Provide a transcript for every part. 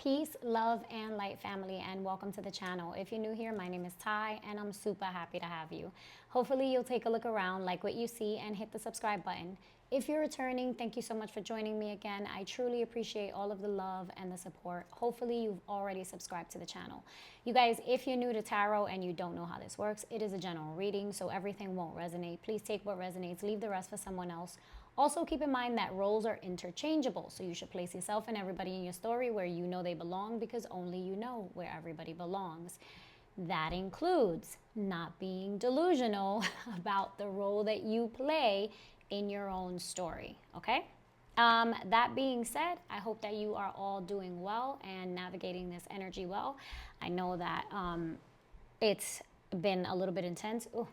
Peace, love, and light, family, and welcome to the channel. If you're new here, my name is Ty, and I'm super happy to have you. Hopefully, you'll take a look around, like what you see, and hit the subscribe button. If you're returning, thank you so much for joining me again. I truly appreciate all of the love and the support. Hopefully, you've already subscribed to the channel. You guys, if you're new to tarot and you don't know how this works, it is a general reading, so everything won't resonate. Please take what resonates, leave the rest for someone else. Also, keep in mind that roles are interchangeable, so you should place yourself and everybody in your story where you know they belong, because only you know where everybody belongs. That includes not being delusional about the role that you play in your own story, okay? That being said, I hope that you are all doing well and navigating this energy well. I know that it's been a little bit intense. Ooh.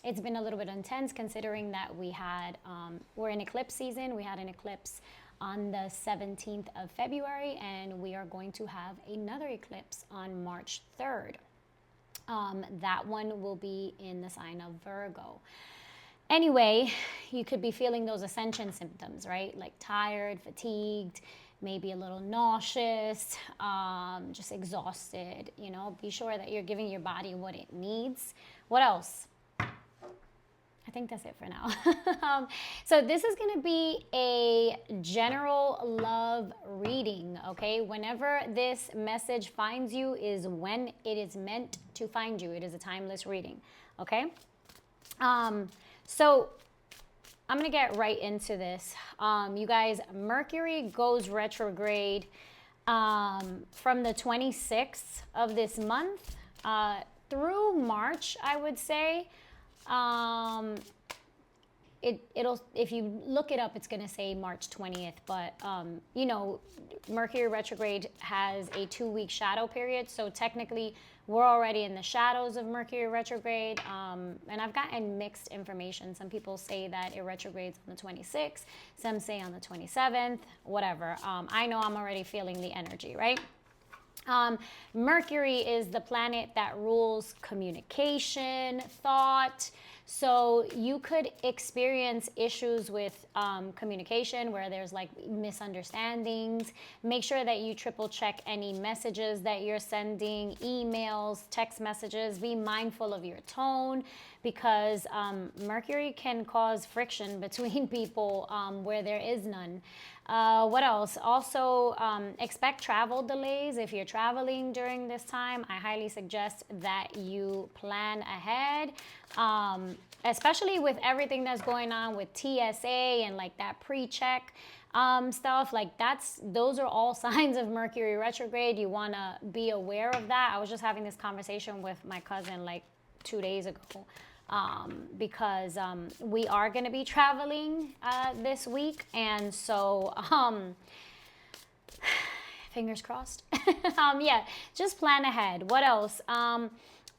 It's been a little bit intense considering that we're in eclipse season. We had an eclipse on the 17th of February, and we are going to have another eclipse on March 3rd. That one will be in the sign of Virgo. Anyway, you could be feeling those ascension symptoms, right? Like tired, fatigued, maybe a little nauseous, just exhausted. You know, be sure that you're giving your body what it needs. What else? I think that's it for now. So this is going to be a general love reading, okay? Whenever this message finds you is when it is meant to find you. It is a timeless reading, okay? So I'm going to get right into this. You guys, Mercury goes retrograde from the 26th of this month through March, I would say. It'll, if you look it up, it's going to say March 20th, but you know, Mercury retrograde has a 2-week shadow period, so technically we're already in the shadows of Mercury retrograde, and I've gotten mixed information. Some people say that it retrogrades on the 26th, some say on the 27th, whatever. I know I'm already feeling the energy, right? Mercury is the planet that rules communication, thought. So you could experience issues with communication where there's like misunderstandings. Make sure that you triple check any messages that you're sending, emails, text messages. Be mindful of your tone, because Mercury can cause friction between people where there is none. What else? Also, expect travel delays. If you're traveling during this time, I highly suggest that you plan ahead, especially with everything that's going on with TSA and like that pre-check stuff. Like those are all signs of Mercury retrograde. You want to be aware of that. I was just having this conversation with my cousin like 2 days ago. Because we are going to be traveling this week, and so fingers crossed. Yeah, just plan ahead. What else?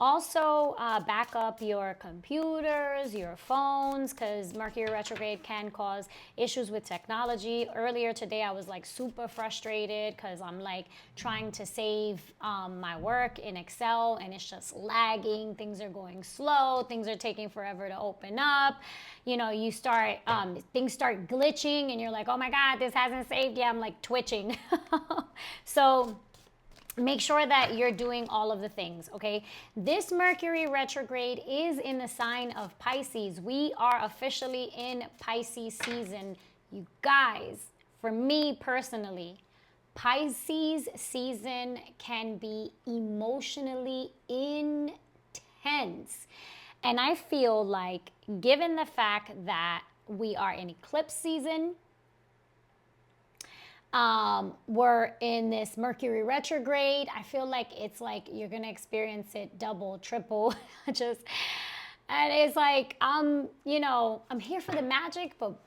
Also, back up your computers, your phones, because Mercury retrograde can cause issues with technology. Earlier today, I was like super frustrated because I'm like trying to save my work in Excel, and it's just lagging. Things are going slow. Things are taking forever to open up. You know, you start, things start glitching, and you're like, oh my God, this hasn't saved yet. I'm like twitching. So make sure that you're doing all of the things, okay? This Mercury retrograde is in the sign of Pisces. We are officially in Pisces season. You guys, for me personally, Pisces season can be emotionally intense. And I feel like, given the fact that we are in eclipse season, we're in this Mercury retrograde, I feel like it's like you're gonna experience it double, triple, and it's like you know, I'm here for the magic, but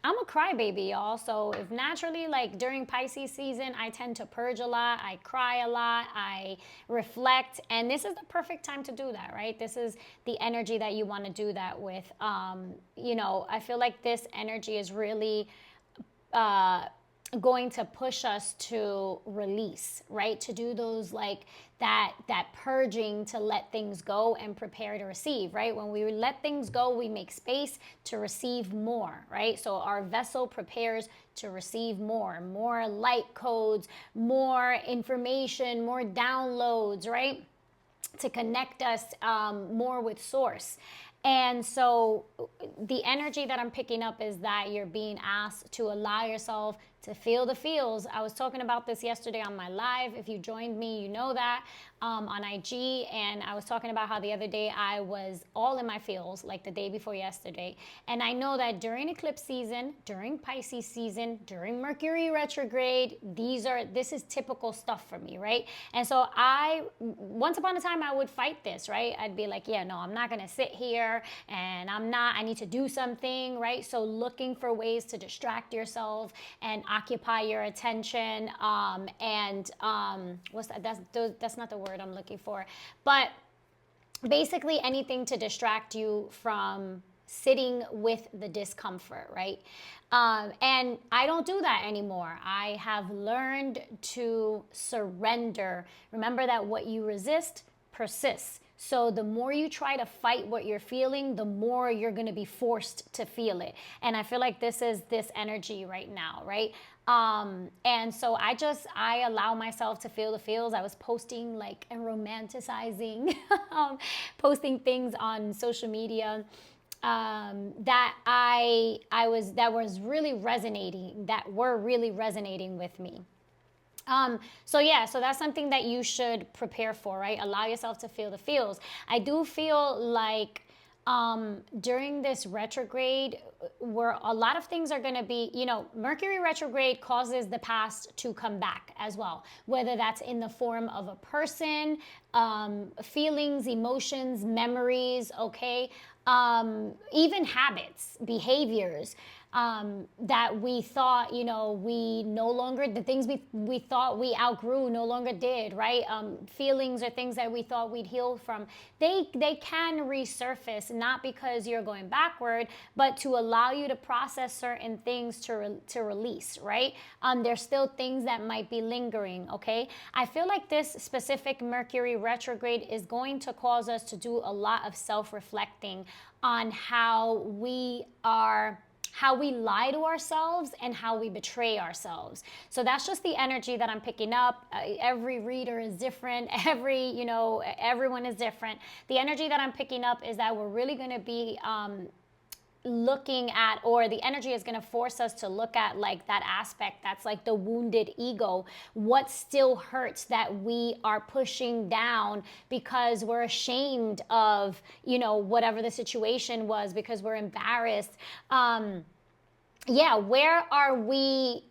I'm a crybaby, y'all. So if naturally, like during Pisces season, I tend to purge a lot, I cry a lot, I reflect, and this is the perfect time to do that, right? This is the energy that you want to do that with. You know, I feel like this energy is really going to push us to release, right? To do those like that purging, to let things go and prepare to receive, right? When we let things go, we make space to receive more, right? So our vessel prepares to receive more light codes, more information, more downloads, right? To connect us more with source. And so the energy that I'm picking up is that you're being asked to allow yourself to feel the feels. I was talking about this yesterday on my live. If you joined me, you know that on IG. And I was talking about how the other day I was all in my feels, like the day before yesterday. And I know that during eclipse season, during Pisces season, during Mercury retrograde, this is typical stuff for me, right? And so once upon a time, I would fight this, right? I'd be like, yeah, no, I'm not going to sit here and I need to do something, right? So looking for ways to distract yourself and occupy your attention. What's that? That's not the word I'm looking for. But basically anything to distract you from sitting with the discomfort, right? And I don't do that anymore. I have learned to surrender. Remember that what you resist persists. So the more you try to fight what you're feeling, the more you're going to be forced to feel it. And I feel like this is this energy right now, right? And so I allow myself to feel the feels. I was posting like and romanticizing, posting things on social media that were really resonating with me. So that's something that you should prepare for, right? Allow yourself to feel the feels. I do feel like during this retrograde, where a lot of things are going to be, Mercury retrograde causes the past to come back as well, whether that's in the form of a person, feelings, emotions, memories, okay, even habits, behaviors. That we thought, we no longer, the things we thought we outgrew no longer did, right? Feelings or things that we thought we'd heal from, they can resurface, not because you're going backward, but to allow you to process certain things to release, right? There's still things that might be lingering, okay? I feel like this specific Mercury retrograde is going to cause us to do a lot of self-reflecting on how we lie to ourselves and how we betray ourselves. So that's just the energy that I'm picking up. Every reader is different. Everyone is different. The energy that I'm picking up is that we're really going to be looking at, or the energy is going to force us to look at like that aspect that's like the wounded ego. What still hurts that we are pushing down because we're ashamed of, whatever the situation was, because we're embarrassed. Where are we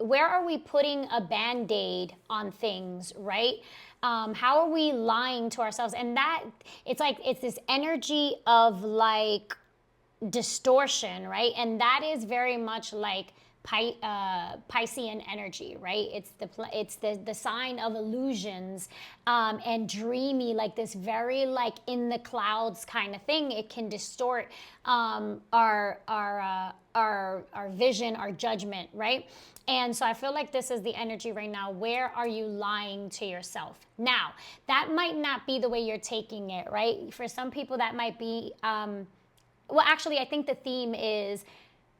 putting a Band-Aid on things, right? How are we lying to ourselves? And that it's this energy of like distortion, right? And that is very much like Piscean energy, right? It's the sign of illusions and dreamy, like this very like in the clouds kind of thing. It can distort our vision, our judgment, right? And so I feel like this is the energy right now. Where are you lying to yourself? Now, that might not be the way you're taking it, right? For some people, that might be well, actually, I think the theme is,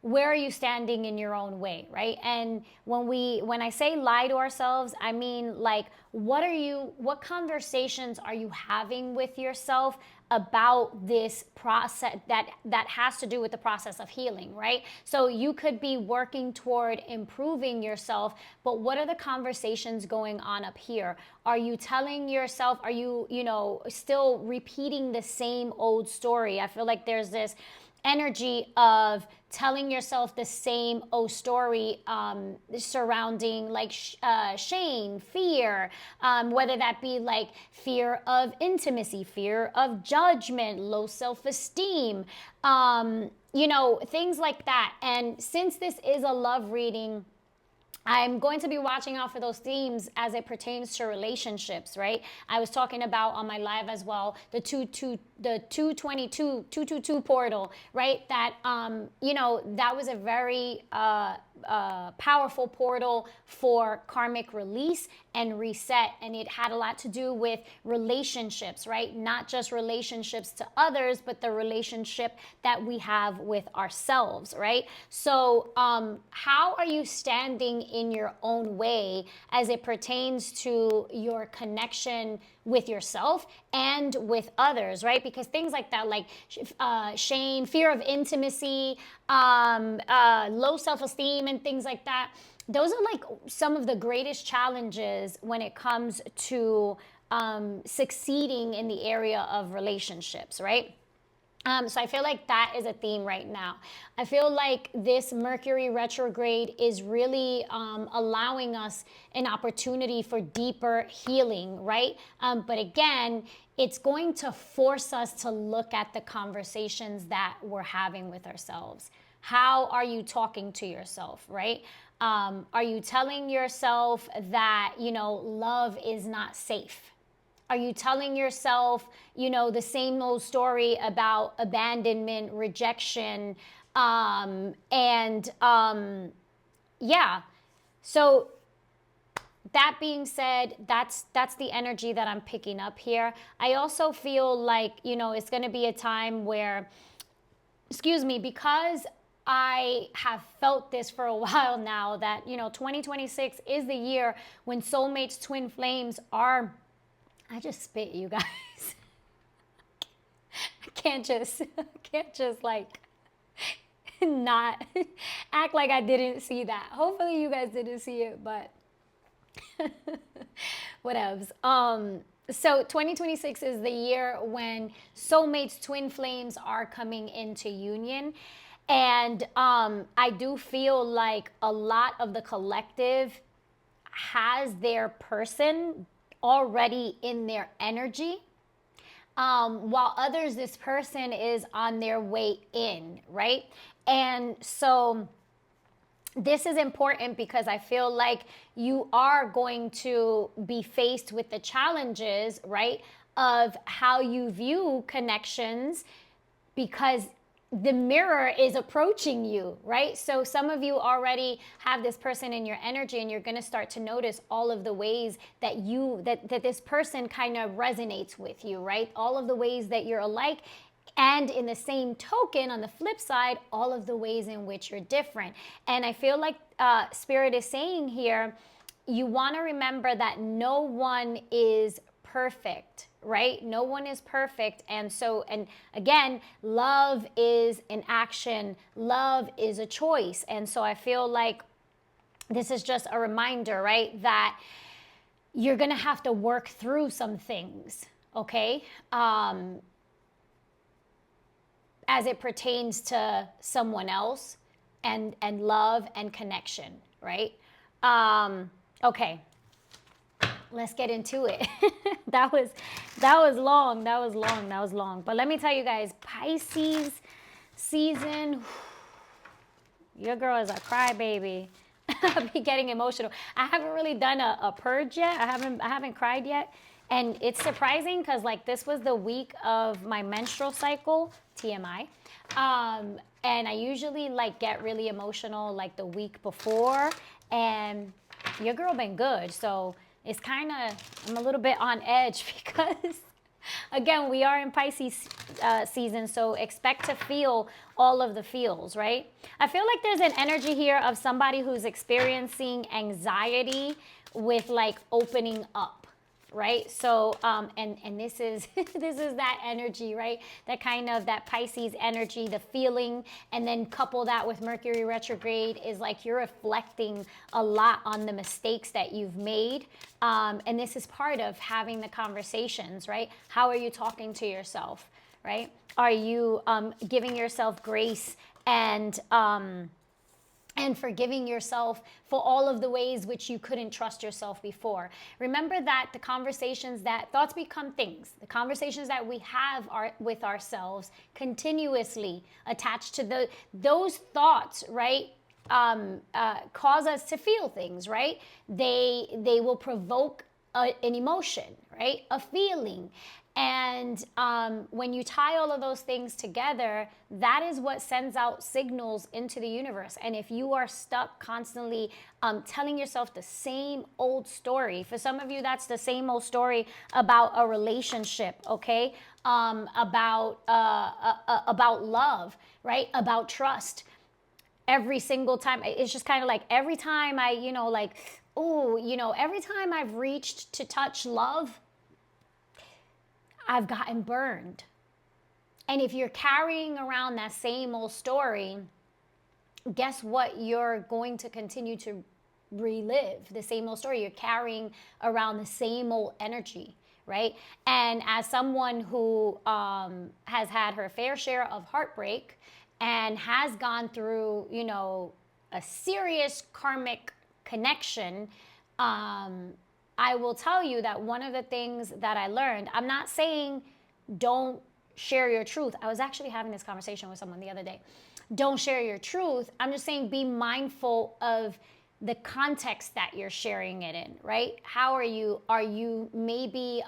where are you standing in your own way, right? And when I say lie to ourselves, I mean like, what conversations are you having with yourself about this process that has to do with the process of healing, right? So you could be working toward improving yourself, but what are the conversations going on up here? Are you telling yourself, are you, still repeating the same old story? I feel like there's this energy of telling yourself the same story surrounding like shame, fear, whether that be like fear of intimacy, fear of judgment, low self-esteem, things like that. And since this is a love reading, I'm going to be watching out for those themes as it pertains to relationships, right? I was talking about on my live as well, the 222 portal, right? That, that was a very powerful portal for karmic release and reset. And it had a lot to do with relationships, right? Not just relationships to others, but the relationship that we have with ourselves, right? So how are you standing in your own way as it pertains to your connection with yourself and with others, right? Because things like that, like shame, fear of intimacy, low self-esteem and things like that, those are like some of the greatest challenges when it comes to succeeding in the area of relationships, right? So I feel like that is a theme right now. I feel like this Mercury retrograde is really allowing us an opportunity for deeper healing, right? But again, it's going to force us to look at the conversations that we're having with ourselves. How are you talking to yourself, right? Are you telling yourself that, love is not safe? Are you telling yourself, the same old story about abandonment, rejection, yeah. So that being said, that's the energy that I'm picking up here. I also feel like, it's going to be a time where, because I have felt this for a while now that, 2026 is the year when soulmates, twin flames are, I just spit, you guys. I can't just like not act like I didn't see that. Hopefully you guys didn't see it, but whatevs. So 2026 is the year when soulmates, twin flames are coming into union. And I do feel like a lot of the collective has their person already in their energy, while others, this person is on their way in, right? And so this is important because I feel like you are going to be faced with the challenges, right, of how you view connections, because the mirror is approaching you, right? So some of you already have this person in your energy, and you're going to start to notice all of the ways that that this person kind of resonates with you, right? All of the ways that you're alike. And in the same token, on the flip side, all of the ways in which you're different. And I feel like Spirit is saying here, you want to remember that no one is perfect, right? No one is perfect. And so, and again, love is an action. Love is a choice. And so I feel like this is just a reminder, right? That you're going to have to work through some things, okay? As it pertains to someone else and love and connection, right? Okay. Let's get into it. that was long. But let me tell you guys, Pisces season, your girl is a crybaby. I'll be getting emotional. I haven't really done a purge yet. I haven't cried yet. And it's surprising because like this was the week of my menstrual cycle, TMI. And I usually like get really emotional like the week before, and your girl been good. So it's kind of, I'm a little bit on edge because, again, we are in Pisces season, so expect to feel all of the feels, right? I feel like there's an energy here of somebody who's experiencing anxiety with like opening up, right? So, and this is this is that energy, right? That kind of that Pisces energy, the feeling, and then couple that with Mercury retrograde is like you're reflecting a lot on the mistakes that you've made. And this is part of having the conversations, right? How are you talking to yourself, right? Are you giving yourself grace and forgiving yourself for all of the ways which you couldn't trust yourself before. Remember that the conversations that thoughts become things, the conversations that we have with ourselves continuously attached to those thoughts, right? Cause us to feel things, right? They will provoke an emotion, right? A feeling. And when you tie all of those things together, that is what sends out signals into the universe. And if you are stuck constantly telling yourself the same old story, for some of you, that's the same old story about a relationship, okay? About love, right? About trust. Every single time, it's just kind of like every time I, every time I've reached to touch love, I've gotten burned. And if you're carrying around that same old story, guess what? You're going to continue to relive the same old story. You're carrying around the same old energy, right? And as someone who has had her fair share of heartbreak and has gone through, a serious karmic connection, I will tell you that one of the things that I learned, I'm not saying don't share your truth. I was actually having this conversation with someone the other day. Don't share your truth. I'm just saying be mindful of the context that you're sharing it in, right? How are you maybe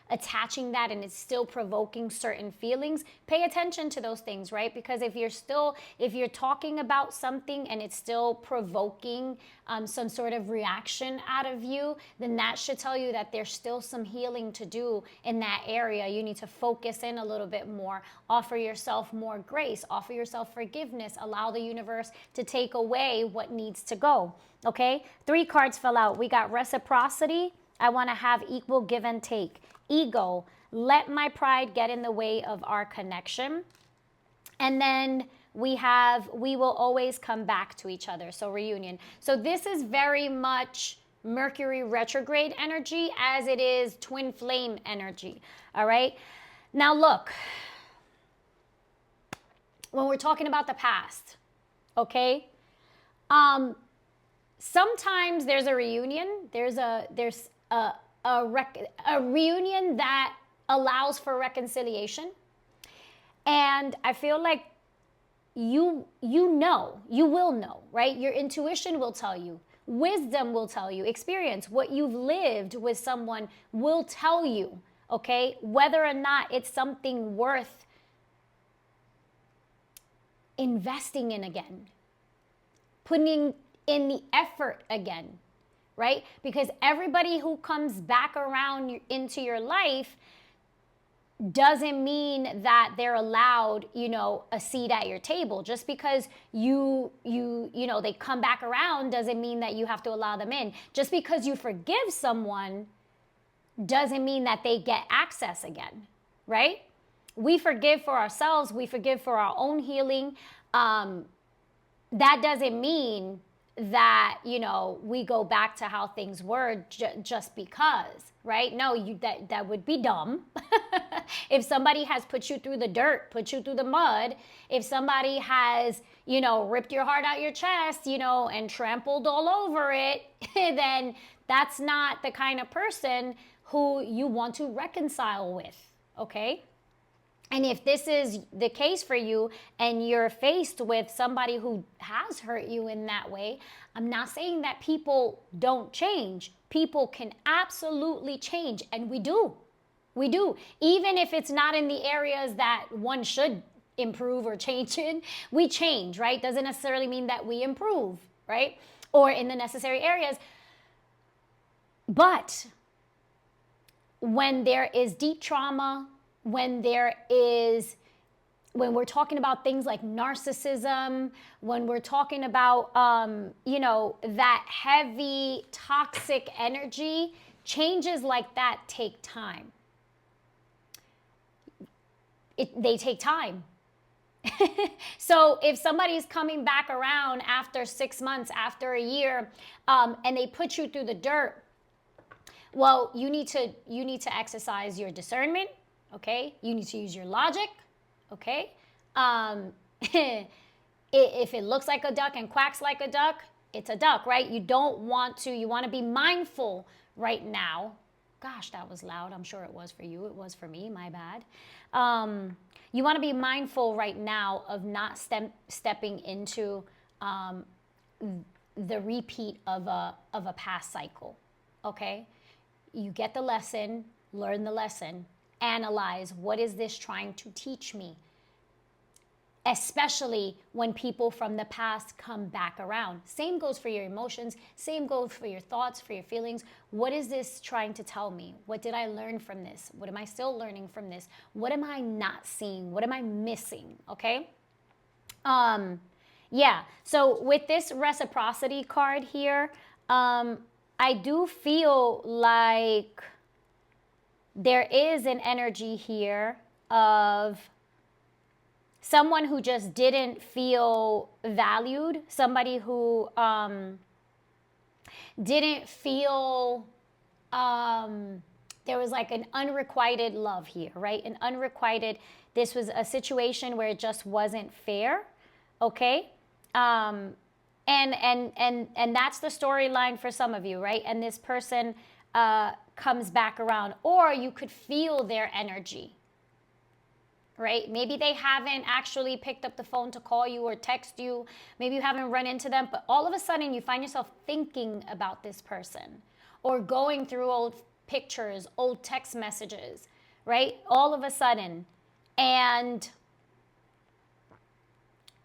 attaching that and it's still provoking certain feelings? Pay attention to those things, right? Because if you're talking about something and it's still provoking some sort of reaction out of you, then that should tell you that there's still some healing to do in that area. You need to focus in a little bit more, offer yourself more grace, offer yourself forgiveness, allow the universe to take away what needs to go. Okay, 3 cards fell out. We got reciprocity. I want to have equal give and take. Ego, let my pride get in the way of our connection. And then we will always come back to each other. So reunion. So this is very much Mercury retrograde energy as it is twin flame energy. All right. Now look, when we're talking about the past, okay, sometimes there's a reunion. There's a reunion that allows for reconciliation. And I feel like you will know, right? Your intuition will tell you. Wisdom will tell you. Experience, what you've lived with someone will tell you, okay? Whether or not it's something worth investing in again. Putting in the effort again, right? Because everybody who comes back around into your life doesn't mean that they're allowed, a seat at your table. Just because they come back around doesn't mean that you have to allow them in. Just because you forgive someone doesn't mean that they get access again, right? We forgive for ourselves. We forgive for our own healing. That doesn't mean that, we go back to how things were just because, right? No, that would be dumb. If somebody has put you through the dirt, put you through the mud, if somebody has, ripped your heart out your chest, and trampled all over it, then that's not the kind of person who you want to reconcile with, okay? And if this is the case for you and you're faced with somebody who has hurt you in that way, I'm not saying that people don't change. People can absolutely change, and we do. We do. Even if it's not in the areas that one should improve or change in, we change, right? Doesn't necessarily mean that we improve, right? Or in the necessary areas. But when there is deep trauma, when we're talking about things like narcissism, when we're talking about, that heavy toxic energy, changes like that take time. They take time. So if somebody's coming back around after 6 months, after a year, and they put you through the dirt, well, you need to exercise your discernment. Okay, you need to use your logic. Okay, if it looks like a duck and quacks like a duck, it's a duck, right? You want to be mindful right now. Gosh, that was loud. I'm sure it was for you. It was for me. My bad. You want to be mindful right now of not stepping into the repeat of a past cycle. Okay. You get the lesson, learn the lesson, analyze, what is this trying to teach me? Especially when people from the past come back around. Same goes for your emotions, same goes for your thoughts, for your feelings. What is this trying to tell me? What did I learn from this? What am I still learning from this? What am I not seeing? What am I missing? Okay? Yeah, so with this reciprocity card here, I do feel like there is an energy here of someone who just didn't feel valued, somebody who didn't feel there was like an unrequited love here, right? An unrequited, this was a situation where it just wasn't fair, okay? And that's the storyline for some of you, right? And this person comes back around, or you could feel their energy, right? Maybe they haven't actually picked up the phone to call you or text you. Maybe you haven't run into them, but all of a sudden you find yourself thinking about this person or going through old pictures, old text messages, right? All of a sudden. And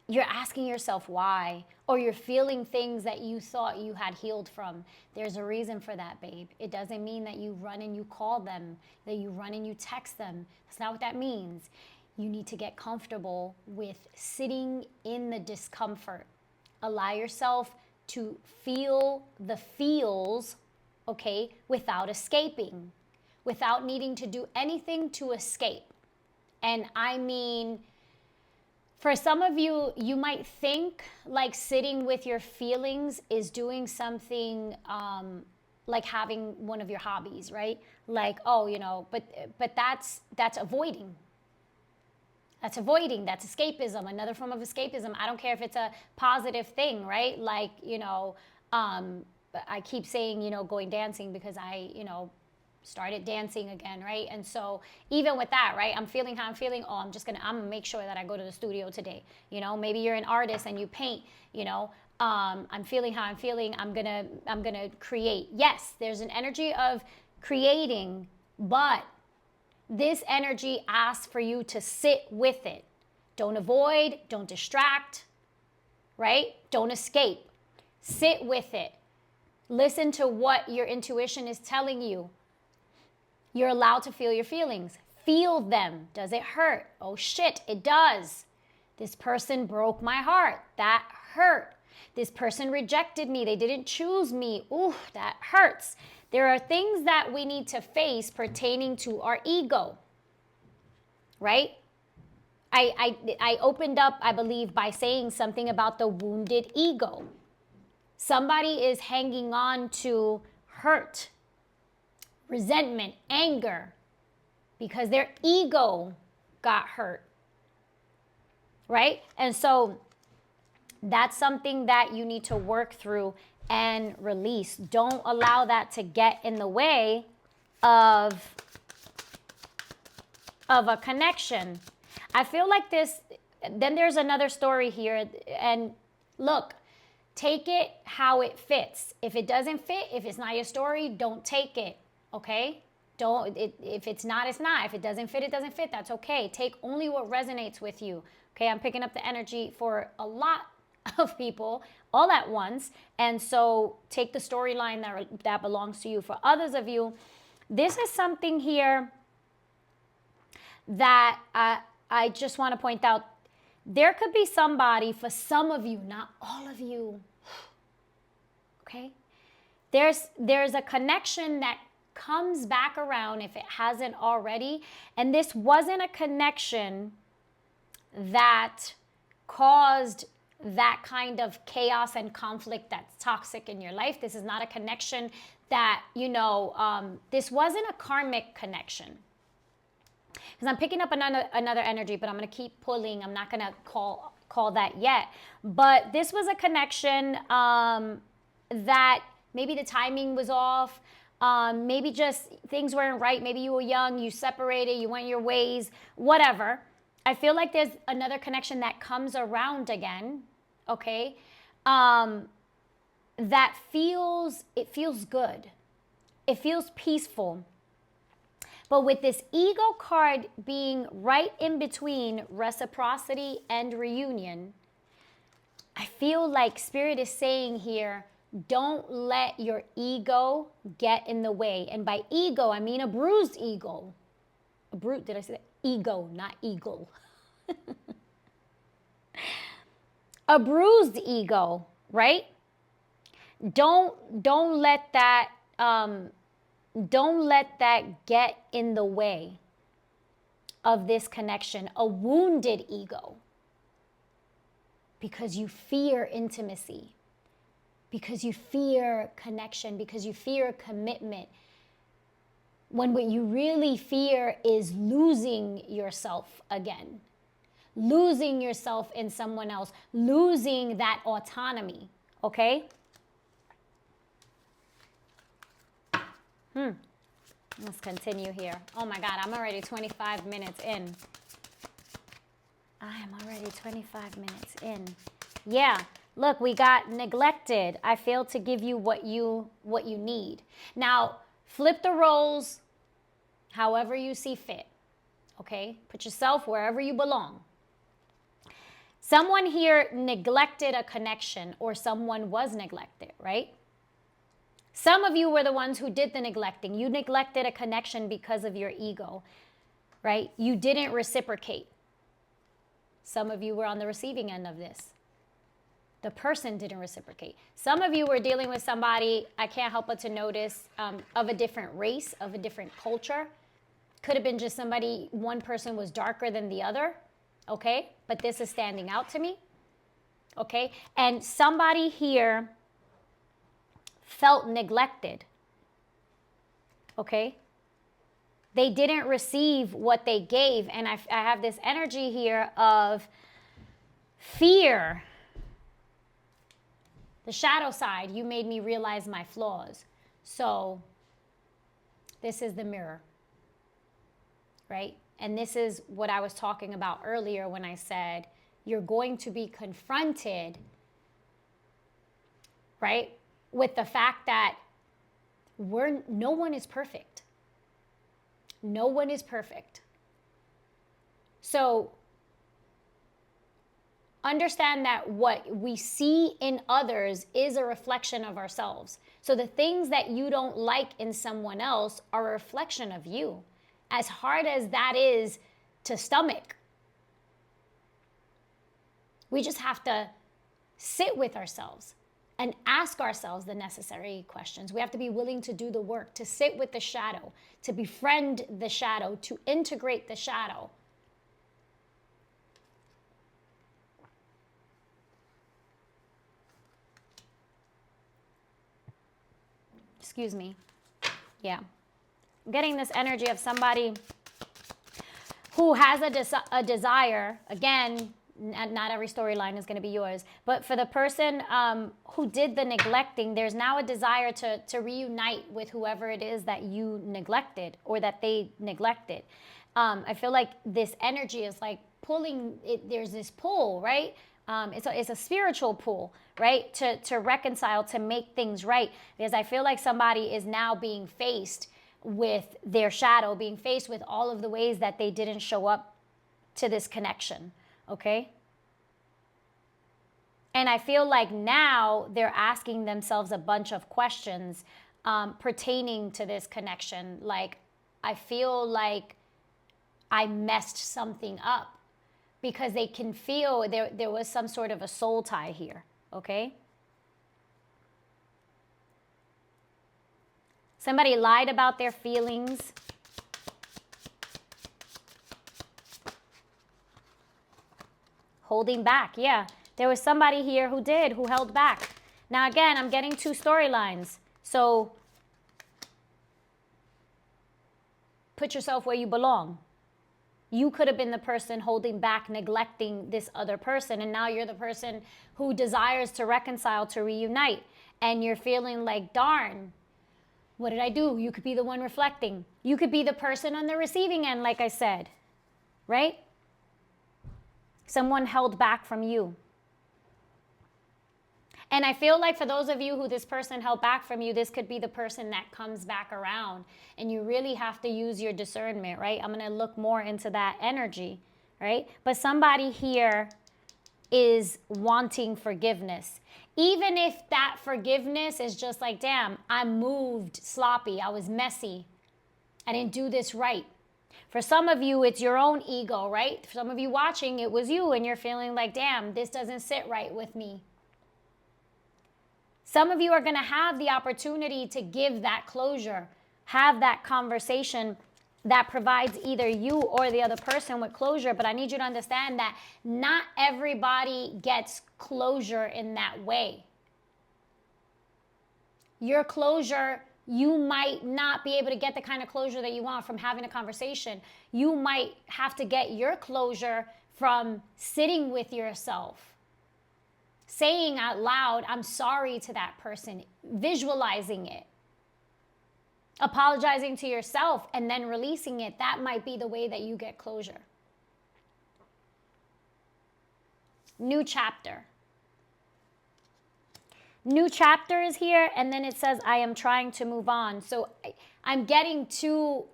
you're asking yourself why, or you're feeling things that you thought you had healed from. There's a reason for that, babe. It doesn't mean that you run and you call them, that you run and you text them. That's not what that means. You need to get comfortable with sitting in the discomfort. Allow yourself to feel the feels, okay, without escaping, without needing to do anything to escape. And I mean, for some of you, you might think like sitting with your feelings is doing something like having one of your hobbies, right? Like, oh, you know, but that's avoiding. That's avoiding. That's escapism, another form of escapism. I don't care if it's a positive thing, right? Like, you know, I keep saying, you know, going dancing because I, you know, started dancing again, right? And so even with that, right, I'm feeling how I'm feeling. Oh, I'm gonna make sure that I go to the studio today. You know, maybe you're an artist and you paint, you know, I'm feeling how I'm feeling. I'm gonna create. Yes, there's an energy of creating, but this energy asks for you to sit with it. Don't avoid, don't distract, right? Don't escape. Sit with it. Listen to what your intuition is telling you. You're allowed to feel your feelings. Feel them. Does it hurt? Oh shit, it does. This person broke my heart. That hurt. This person rejected me. They didn't choose me. Ooh, that hurts. There are things that we need to face pertaining to our ego, right? I opened up, I believe, by saying something about the wounded ego. Somebody is hanging on to hurt, resentment, anger, because their ego got hurt, right? And so that's something that you need to work through and release. Don't allow that to get in the way of a connection. I feel like this, then there's another story here, and look, take it how it fits. If it doesn't fit, if it's not your story, don't take it, okay? If it's not, it's not. If it doesn't fit, it doesn't fit. That's okay. Take only what resonates with you, okay? I'm picking up the energy for a lot of people all at once, and so take the storyline that belongs to you. For others of you, this is something here that I just want to point out. There could be somebody, for some of you, not all of you, okay? There's a connection that comes back around if it hasn't already, and this wasn't a connection that caused that kind of chaos and conflict that's toxic in your life. This is not a connection that, you know, this wasn't a karmic connection. Because I'm picking up another energy, but I'm going to keep pulling. I'm not going to call that yet. But this was a connection that maybe the timing was off. Maybe just things weren't right. Maybe you were young, you separated, you went your ways, whatever. I feel like there's another connection that comes around again, okay? That feels good. It feels peaceful. But with this ego card being right in between reciprocity and reunion, I feel like Spirit is saying here, don't let your ego get in the way. And by ego, I mean a bruised ego. Did I say that? Ego, not eagle. A bruised ego, right? Don't let that get in the way of this connection. A wounded ego, because you fear intimacy, because you fear connection, because you fear commitment, when what you really fear is losing yourself again, losing yourself in someone else, losing that autonomy, okay? Let's continue here. Oh my God, I'm already 25 minutes in. I am already 25 minutes in. Yeah, look, we got neglected. I failed to give you what you need. Now, flip the roles however you see fit, okay? Put yourself wherever you belong. Someone here neglected a connection, or someone was neglected, right? Some of you were the ones who did the neglecting. You neglected a connection because of your ego, right? You didn't reciprocate. Some of you were on the receiving end of this. The person didn't reciprocate. Some of you were dealing with somebody, I can't help but to notice, of a different race, of a different culture. Could have been just somebody, one person was darker than the other, okay? But this is standing out to me, okay? And somebody here felt neglected, okay? They didn't receive what they gave. And I have this energy here of fear. The shadow side, you made me realize my flaws. So this is the mirror, right? And this is what I was talking about earlier when I said you're going to be confronted, right, with the fact that no one is perfect. No one is perfect. So understand that what we see in others is a reflection of ourselves. So the things that you don't like in someone else are a reflection of you. As hard as that is to stomach, we just have to sit with ourselves and ask ourselves the necessary questions. We have to be willing to do the work, to sit with the shadow, to befriend the shadow, to integrate the shadow. Excuse me. Yeah. I'm getting this energy of somebody who has a desire. Again, not every storyline is going to be yours, but for the person who did the neglecting, there's now a desire to reunite with whoever it is that you neglected or that they neglected. I feel like this energy is like pulling it. There's this pull, right? It's a spiritual pull, right? To reconcile, to make things right. Because I feel like somebody is now being faced with their shadow, being faced with all of the ways that they didn't show up to this connection, okay? And I feel like now they're asking themselves a bunch of questions pertaining to this connection. Like, I feel like I messed something up, because they can feel there was some sort of a soul tie here, okay? Somebody lied about their feelings. Holding back, yeah. There was somebody here who held back. Now again, I'm getting two storylines. So put yourself where you belong. You could have been the person holding back, neglecting this other person, and now you're the person who desires to reconcile, to reunite, and you're feeling like, darn, what did I do? You could be the one reflecting. You could be the person on the receiving end, like I said, right? Someone held back from you. And I feel like for those of you who this person held back from you, this could be the person that comes back around, and you really have to use your discernment, right? I'm going to look more into that energy, right? But somebody here is wanting forgiveness. Even if that forgiveness is just like, damn, I moved sloppy, I was messy, I didn't do this right. For some of you, it's your own ego, right? For some of you watching, it was you, and you're feeling like, damn, this doesn't sit right with me. Some of you are going to have the opportunity to give that closure, have that conversation that provides either you or the other person with closure. But I need you to understand that not everybody gets closure in that way. Your closure, you might not be able to get the kind of closure that you want from having a conversation. You might have to get your closure from sitting with yourself, saying out loud, I'm sorry to that person, visualizing it, apologizing to yourself, and then releasing it. That might be the way that you get closure. New chapter. New chapter is here, and then it says, I am trying to move on. So I'm getting two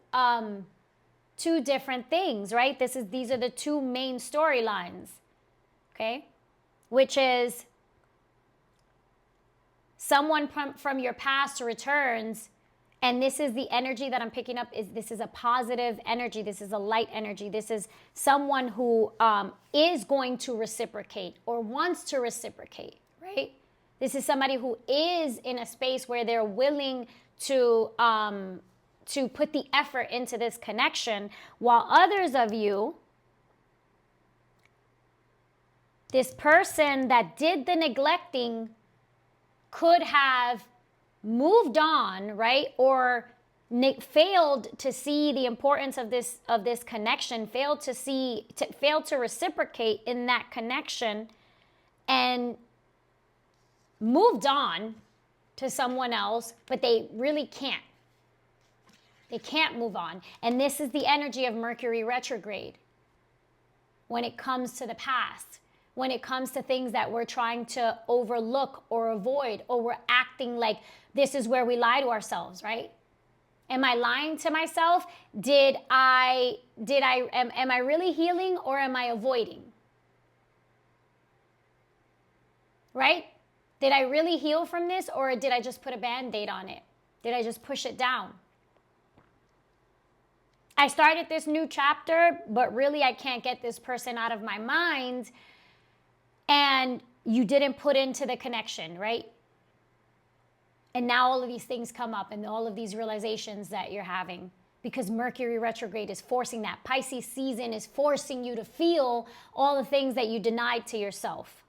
different things, right? These are the two main storylines, okay? Which is someone from your past returns, and this is the energy that I'm picking up. This is a positive energy. This is a light energy. This is someone who is going to reciprocate or wants to reciprocate, right? This is somebody who is in a space where they're willing to put the effort into this connection, while others of you, this person that did the neglecting could have moved on, right? Or failed to see the importance of this connection, failed to reciprocate in that connection, and moved on to someone else, but they really can't. They can't move on. And this is the energy of Mercury retrograde when it comes to the past, when it comes to things that we're trying to overlook or avoid, or we're acting like this is where we lie to ourselves, right? Am I lying to myself? Am I really healing, or am I avoiding? Right? Did I really heal from this, or did I just put a Band-Aid on it? Did I just push it down? I started this new chapter, but really I can't get this person out of my mind. And you didn't put into the connection, right? And now all of these things come up, and all of these realizations that you're having, because Mercury retrograde is forcing that. Pisces season is forcing you to feel all the things that you denied to yourself,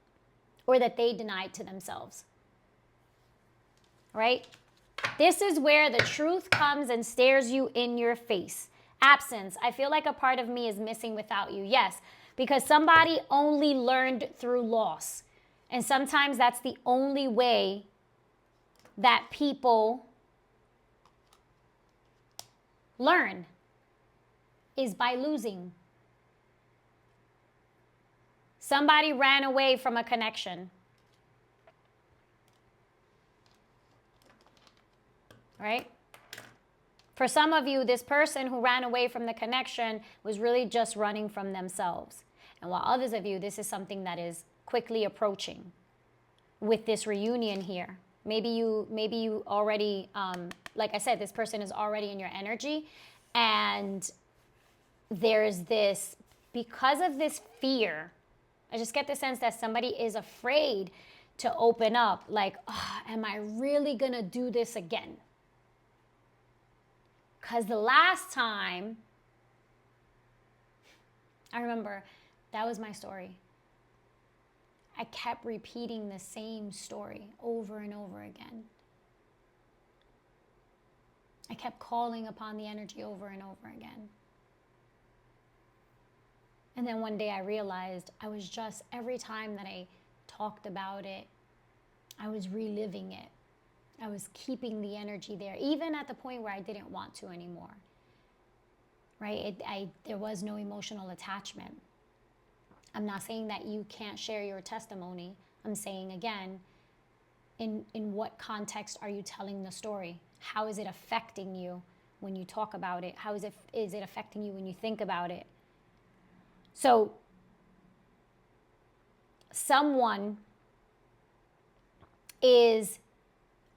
or that they denied to themselves, right? This is where the truth comes and stares you in your face. Absence. I feel like a part of me is missing without you. Yes, because somebody only learned through loss. And sometimes that's the only way that people learn, is by losing. Somebody ran away from a connection, right? For some of you, this person who ran away from the connection was really just running from themselves. And while others of you, this is something that is quickly approaching with this reunion here. Maybe you already, like I said, this person is already in your energy, and there's this, because of this fear, I just get the sense that somebody is afraid to open up, like, oh, am I really gonna do this again? Because the last time, I remember, that was my story. I kept repeating the same story over and over again. I kept calling upon the energy over and over again. And then one day I realized I was just, every time that I talked about it, I was reliving it. I was keeping the energy there, even at the point where I didn't want to anymore. Right? There was no emotional attachment. I'm not saying that you can't share your testimony. I'm saying, again, in what context are you telling the story? How is it affecting you when you talk about it? How is it affecting you when you think about it? So someone is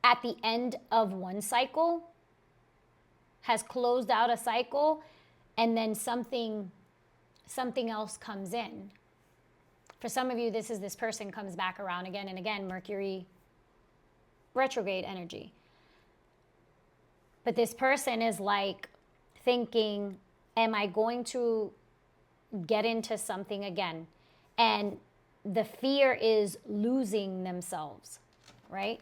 at the end of one cycle, has closed out a cycle, and then something else comes in. For some of you, this person comes back around again and again, Mercury retrograde energy. But this person is like thinking, am I going to get into something again? And the fear is losing themselves, right?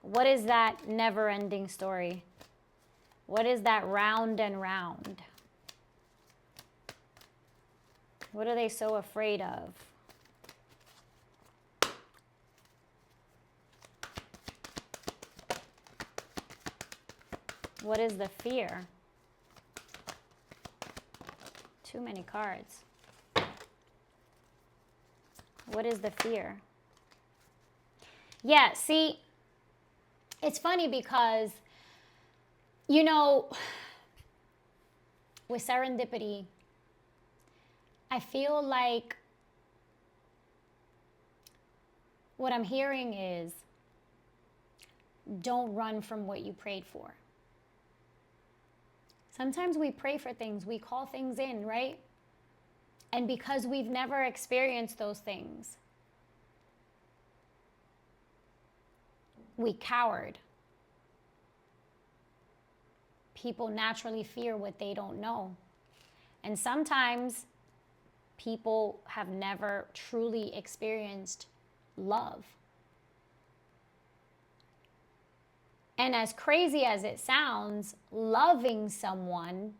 What is that never-ending story? What is that round and round? What are they so afraid of? What is the fear? Too many cards. What is the fear? Yeah, see, it's funny because, you know, with serendipity, I feel like what I'm hearing is don't run from what you prayed for. Sometimes we pray for things, we call things in, right? And because we've never experienced those things, we cowered. People naturally fear what they don't know. And sometimes people have never truly experienced love. And as crazy as it sounds, loving someone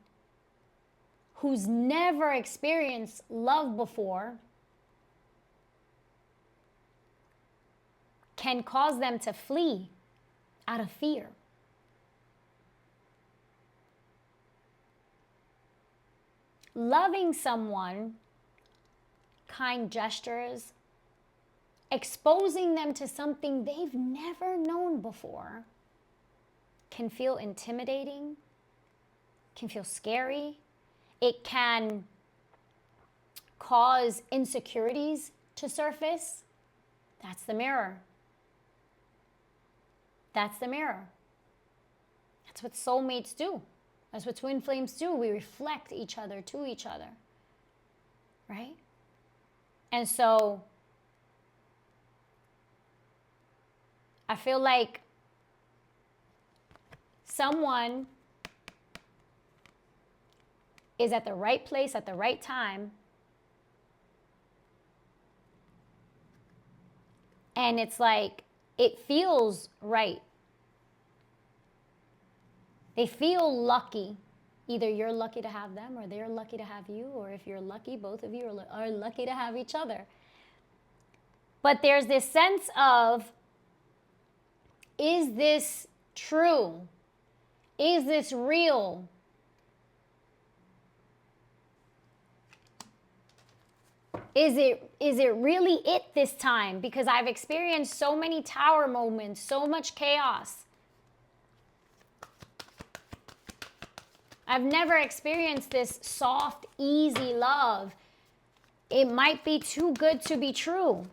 who's never experienced love before can cause them to flee out of fear. Loving someone, kind gestures, exposing them to something they've never known before can feel intimidating, can feel scary. It can cause insecurities to surface. That's the mirror. That's the mirror. That's what soulmates do. That's what twin flames do. We reflect each other to each other, right? And so I feel like someone is at the right place at the right time, and it's like it feels right. They feel lucky. Either you're lucky to have them or they're lucky to have you, or if you're lucky, both of you are lucky to have each other. But there's this sense of, is this true? Is this real? Is it really it this time? Because I've experienced so many tower moments, so much chaos. I've never experienced this soft, easy love. It might be too good to be true.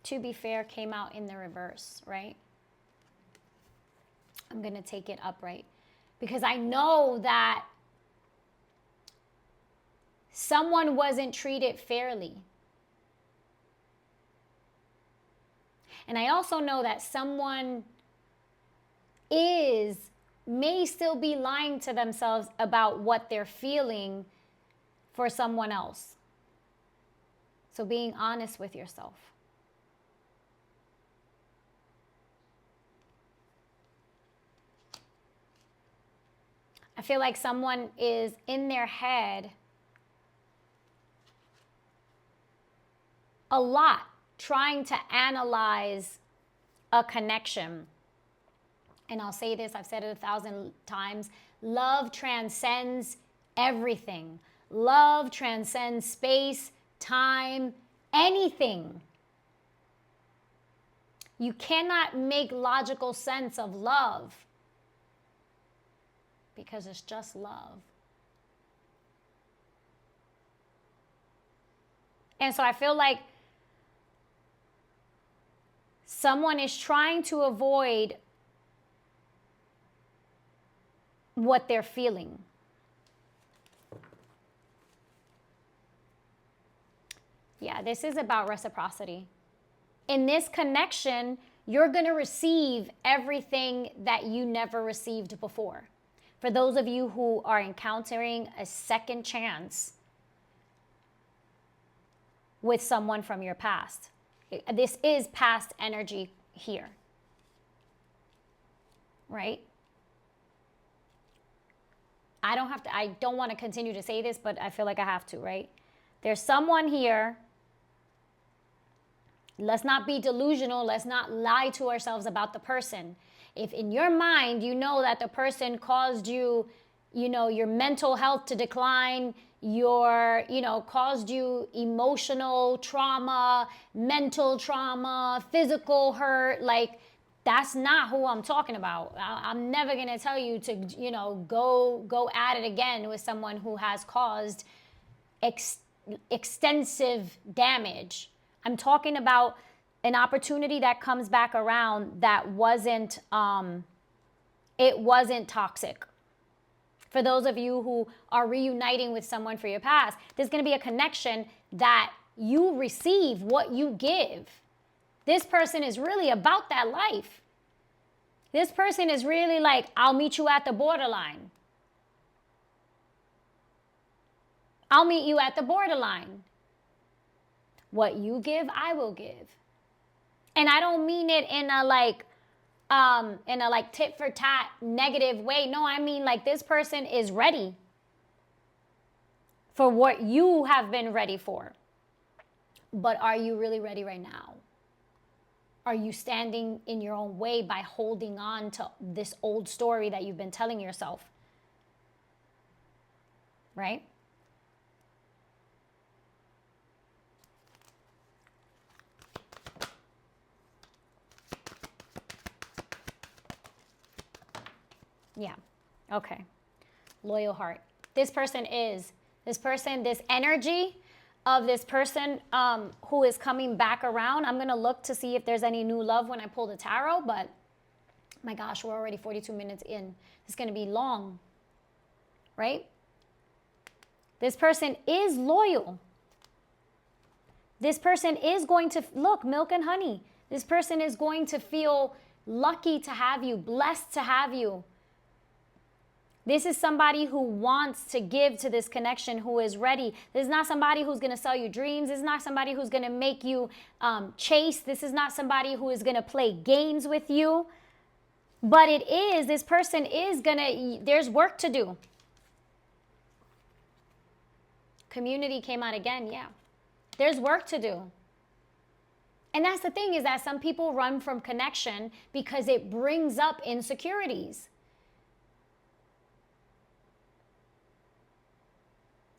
To be fair came out in the reverse, right? I'm going to take it upright because I know that someone wasn't treated fairly. And I also know that someone may still be lying to themselves about what they're feeling for someone else. So being honest with yourself. I feel like someone is in their head a lot trying to analyze a connection And I'll say this, I've said it 1,000 times. Love transcends everything. Love transcends space, time, anything. You cannot make logical sense of love because it's just love. And so I feel like someone is trying to avoid what they're feeling. Yeah, this is about reciprocity. In this connection, you're going to receive everything that you never received before. For those of you who are encountering a second chance with someone from your past, this is past energy here, right? I don't want to continue to say this, but I feel like I have to, right? There's someone here. Let's not be delusional. Let's not lie to ourselves about the person. If in your mind, you know that the person caused you, your mental health to decline, caused you emotional trauma, mental trauma, physical hurt, like, that's not who I'm talking about. I'm never going to tell you to, go at it again with someone who has caused extensive damage. I'm talking about an opportunity that comes back around that wasn't toxic. For those of you who are reuniting with someone for your past, there's going to be a connection that you receive what you give. This person is really about that life. This person is really like, I'll meet you at the borderline. I'll meet you at the borderline. What you give, I will give. And I don't mean it in a tit for tat negative way. No, I mean like this person is ready for what you have been ready for. But are you really ready right now? Are you standing in your own way by holding on to this old story that you've been telling yourself? Right? Yeah. Okay. Loyal heart. This energy of this person who is coming back around. I'm going to look to see if there's any new love when I pull the tarot, but my gosh, we're already 42 minutes in. It's going to be long, right? This person is loyal. This person is going to, look, milk and honey. This person is going to feel lucky to have you, blessed to have you. This is somebody who wants to give to this connection, who is ready. This is not somebody who's going to sell you dreams. This is not somebody who's going to make you chase. This is not somebody who is going to play games with you. But this person is going to, there's work to do. Community came out again, yeah. There's work to do. And that's the thing, is that some people run from connection because it brings up insecurities.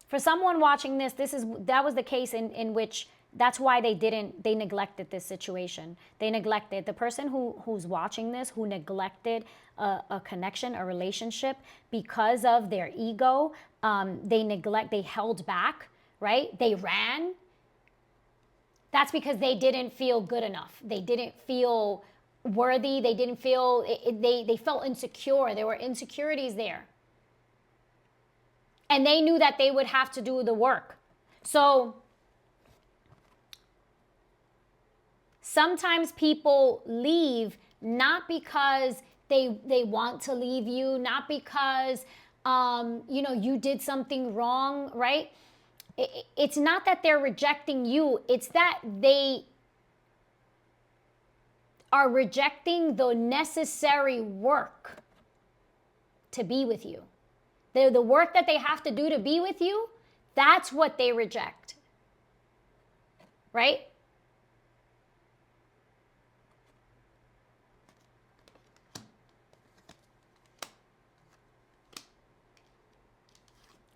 For someone watching this, that was the case in which that's why they neglected this situation. They neglected the person who's watching this, who neglected a connection, a relationship because of their ego. They held back, right? They ran. That's because they didn't feel good enough. They didn't feel worthy. They didn't feel, they felt insecure. There were insecurities there. And they knew that they would have to do the work. So sometimes people leave not because they want to leave you, not because you did something wrong, right? It's not that they're rejecting you. It's that they are rejecting the necessary work to be with you. The work that they have to do to be with you, that's what they reject. Right?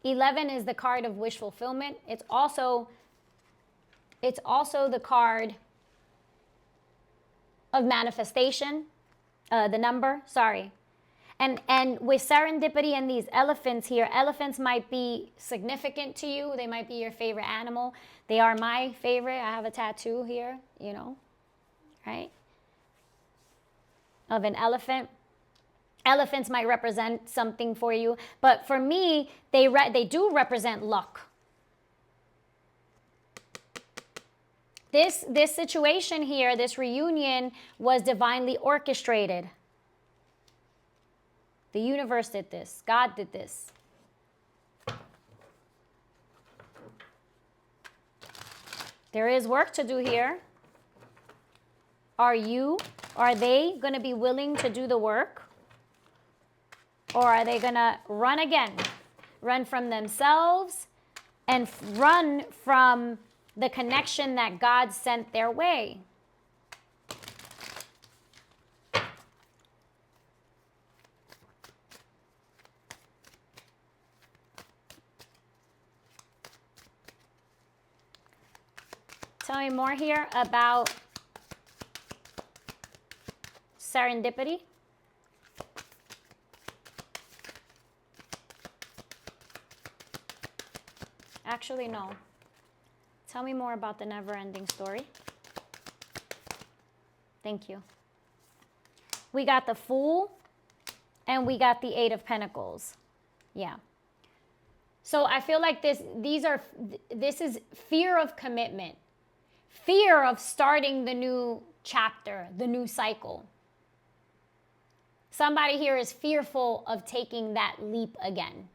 11 is the card of wish fulfillment. It's also the card of manifestation, the number, sorry. And with serendipity and these elephants here, elephants might be significant to you. They might be your favorite animal. They are my favorite. I have a tattoo here, you know, right? Of an elephant. Elephants might represent something for you. But for me, they do represent luck. This situation here, this reunion, was divinely orchestrated. The universe did this. God did this. There is work to do here. Are they going to be willing to do the work? Or are they going to run again? Run from themselves and run from the connection that God sent their way? Tell me more here about serendipity. Actually, no. Tell me more about the never-ending story. Thank you. We got the Fool and we got the Eight of Pentacles. Yeah. So I feel like this is fear of commitment. Fear of starting the new chapter, the new cycle. Somebody here is fearful of taking that leap again.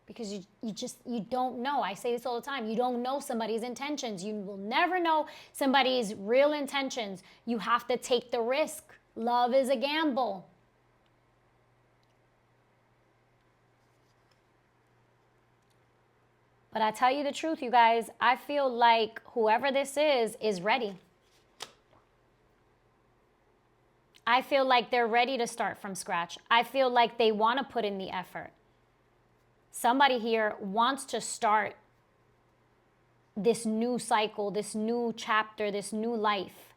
Because you don't know. I say this all the time. You don't know somebody's intentions. You will never know somebody's real intentions. You have to take the risk. Love is a gamble. But I tell you the truth, you guys, I feel like whoever this is ready. I feel like they're ready to start from scratch. I feel like they want to put in the effort. Somebody here wants to start this new cycle, this new chapter, this new life.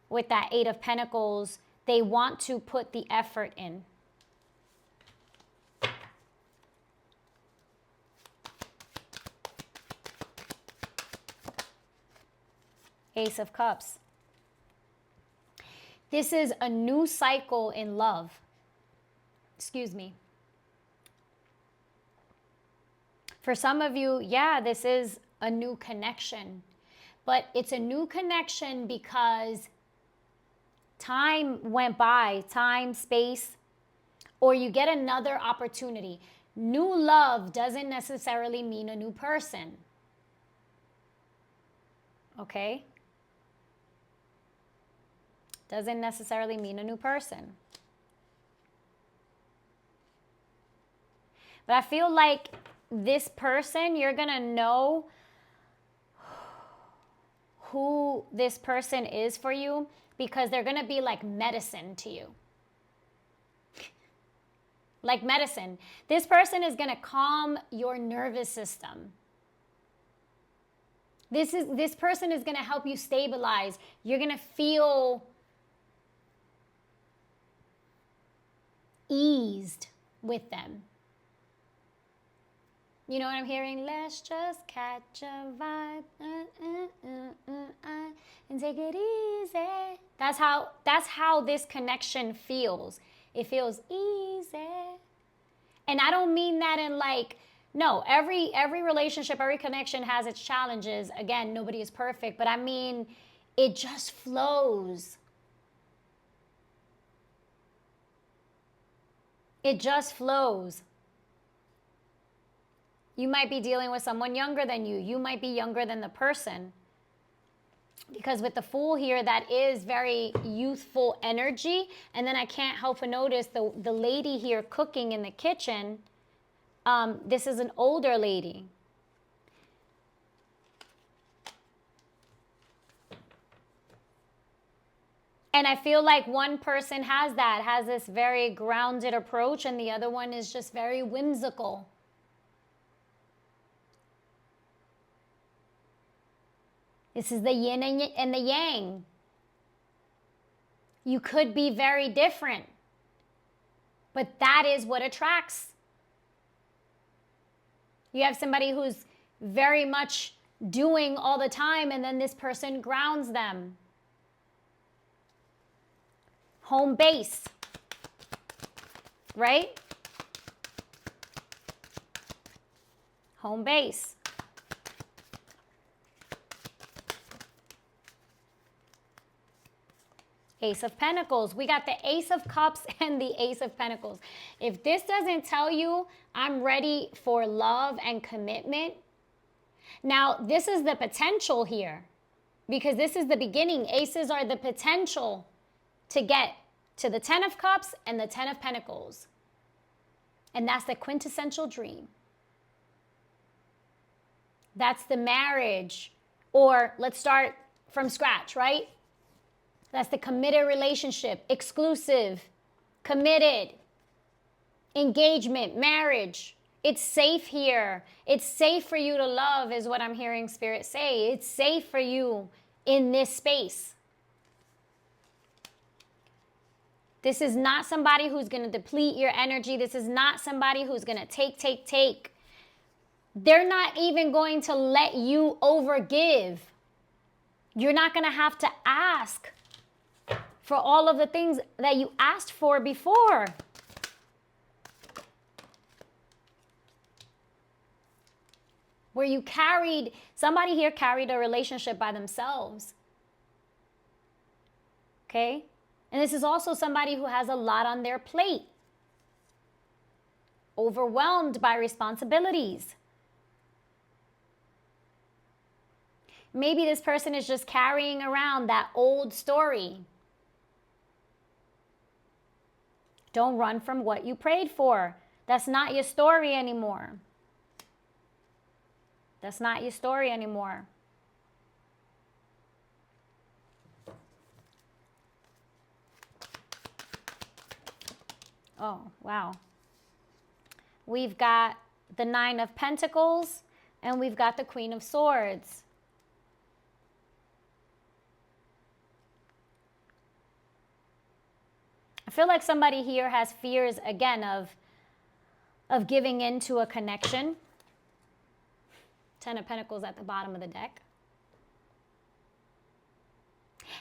With that Eight of Pentacles, they want to put the effort in. Ace of Cups. This is a new cycle in love. Excuse me. For some of you, yeah, this is a new connection. But it's a new connection because time went by, time, space, or you get another opportunity. New love doesn't necessarily mean a new person. Okay? Doesn't necessarily mean a new person. But I feel like this person, you're going to know who this person is for you because they're going to be like medicine to you. Like medicine. This person is going to calm your nervous system. This person is going to help you stabilize. You're going to feel eased with them. You know what I'm hearing? Let's just catch a vibe and take it easy. That's how this connection feels. It feels easy. And I don't mean that in like, no, every relationship, every connection has its challenges. Again, nobody is perfect, but I mean, it just flows. It just flows. You might be dealing with someone younger than you. You might be younger than the person. Because with the Fool here, that is very youthful energy. And then I can't help but notice the lady here cooking in the kitchen. This is an older lady. And I feel like one person has this very grounded approach, and the other one is just very whimsical. This is the yin and the yang. You could be very different, but that is what attracts. You have somebody who's very much doing all the time, and then this person grounds them. Home base, right? Home base. Ace of Pentacles. We got the Ace of Cups and the Ace of Pentacles. If this doesn't tell you I'm ready for love and commitment, now this is the potential here, because this is the beginning. Aces are the potential to get to the 10 of Cups and the 10 of Pentacles. And that's the quintessential dream. That's the marriage. Or let's start from scratch, right? That's the committed relationship, exclusive, committed, engagement, marriage. It's safe here. It's safe for you to love, is what I'm hearing Spirit say. It's safe for you in this space. This is not somebody who's going to deplete your energy. This is not somebody who's going to take. They're not even going to let you overgive. You're not going to have to ask for all of the things that you asked for before. Where you carried, somebody here carried a relationship by themselves. Okay? And this is also somebody who has a lot on their plate. Overwhelmed by responsibilities. Maybe this person is just carrying around that old story. Don't run from what you prayed for. That's not your story anymore. That's not your story anymore. Oh, wow. We've got the 9 of Pentacles and we've got the Queen of Swords. I feel like somebody here has fears, again, of giving into a connection. 10 of Pentacles at the bottom of the deck.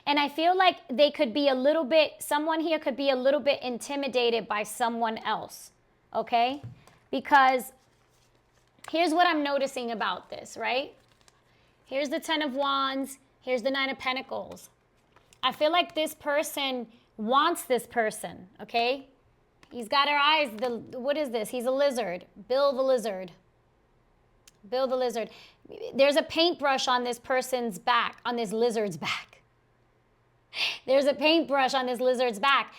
And I feel like they could be a little bit, someone here could be a little bit intimidated by someone else, okay? Because here's what I'm noticing about this, right? Here's the 10 of Wands. Here's the 9 of Pentacles. I feel like this person wants this person, okay? He's got her eyes, what is this? He's a lizard. Bill the lizard. Bill the lizard. There's a paintbrush on this person's back, on this lizard's back. There's a paintbrush on this lizard's back.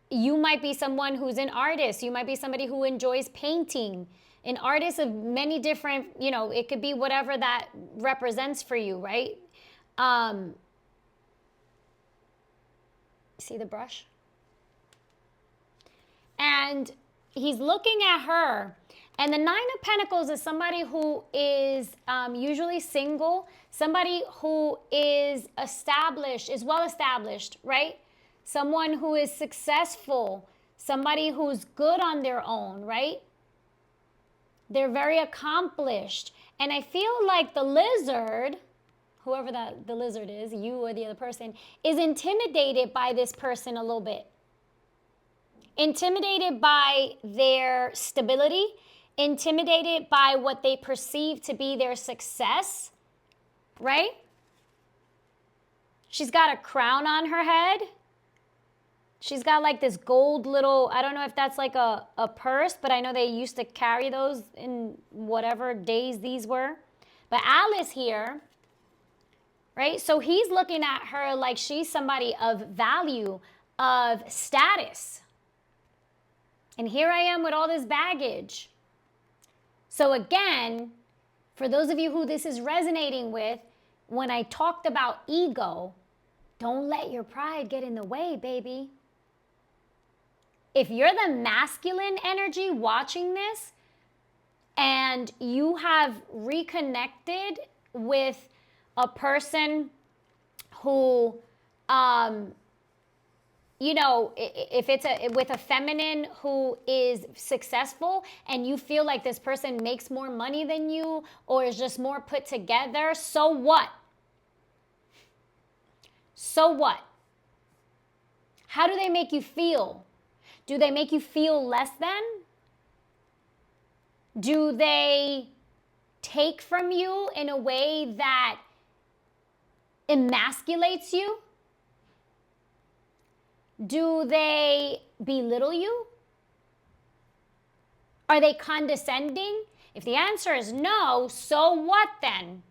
You might be someone who's an artist. You might be somebody who enjoys painting. An artist of many different, it could be whatever that represents for you, right? See the brush? And he's looking at her. And the 9 of Pentacles is somebody who is usually single, somebody who is established, is well established, right? Someone who is successful, somebody who's good on their own, right? They're very accomplished. And I feel like the lizard, whoever the lizard is, you or the other person, is intimidated by this person a little bit. Intimidated by their stability, intimidated by what they perceive to be their success, right? She's got a crown on her head. She's got like this gold little, I don't know if that's like a purse, but I know they used to carry those in whatever days these were. But Alice here, right? So he's looking at her like she's somebody of value, of status. And here I am with all this baggage. So again, for those of you who this is resonating with, when I talked about ego, Don't let your pride get in the way, baby. If you're the masculine energy watching this and you have reconnected with a person who, you know, if it's with a feminine who is successful and you feel like this person makes more money than you or is just more put together, so what? So what? How do they make you feel? Do they make you feel less than? Do they take from you in a way that emasculates you? Do they belittle you? Are they condescending? If the answer is no, so what then?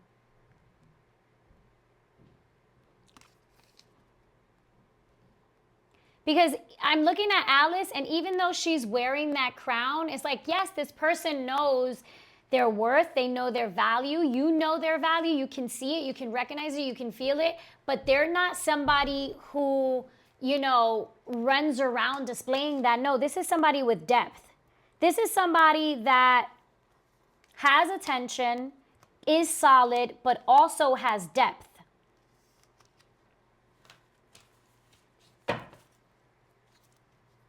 Because I'm looking at Alice, and even though she's wearing that crown, it's like, yes, this person knows their worth. They know their value. You know their value. You can see it. You can recognize it. You can feel it. But they're not somebody who, you know, runs around displaying that. No, this is somebody with depth. This is somebody that has attention, is solid, but also has depth.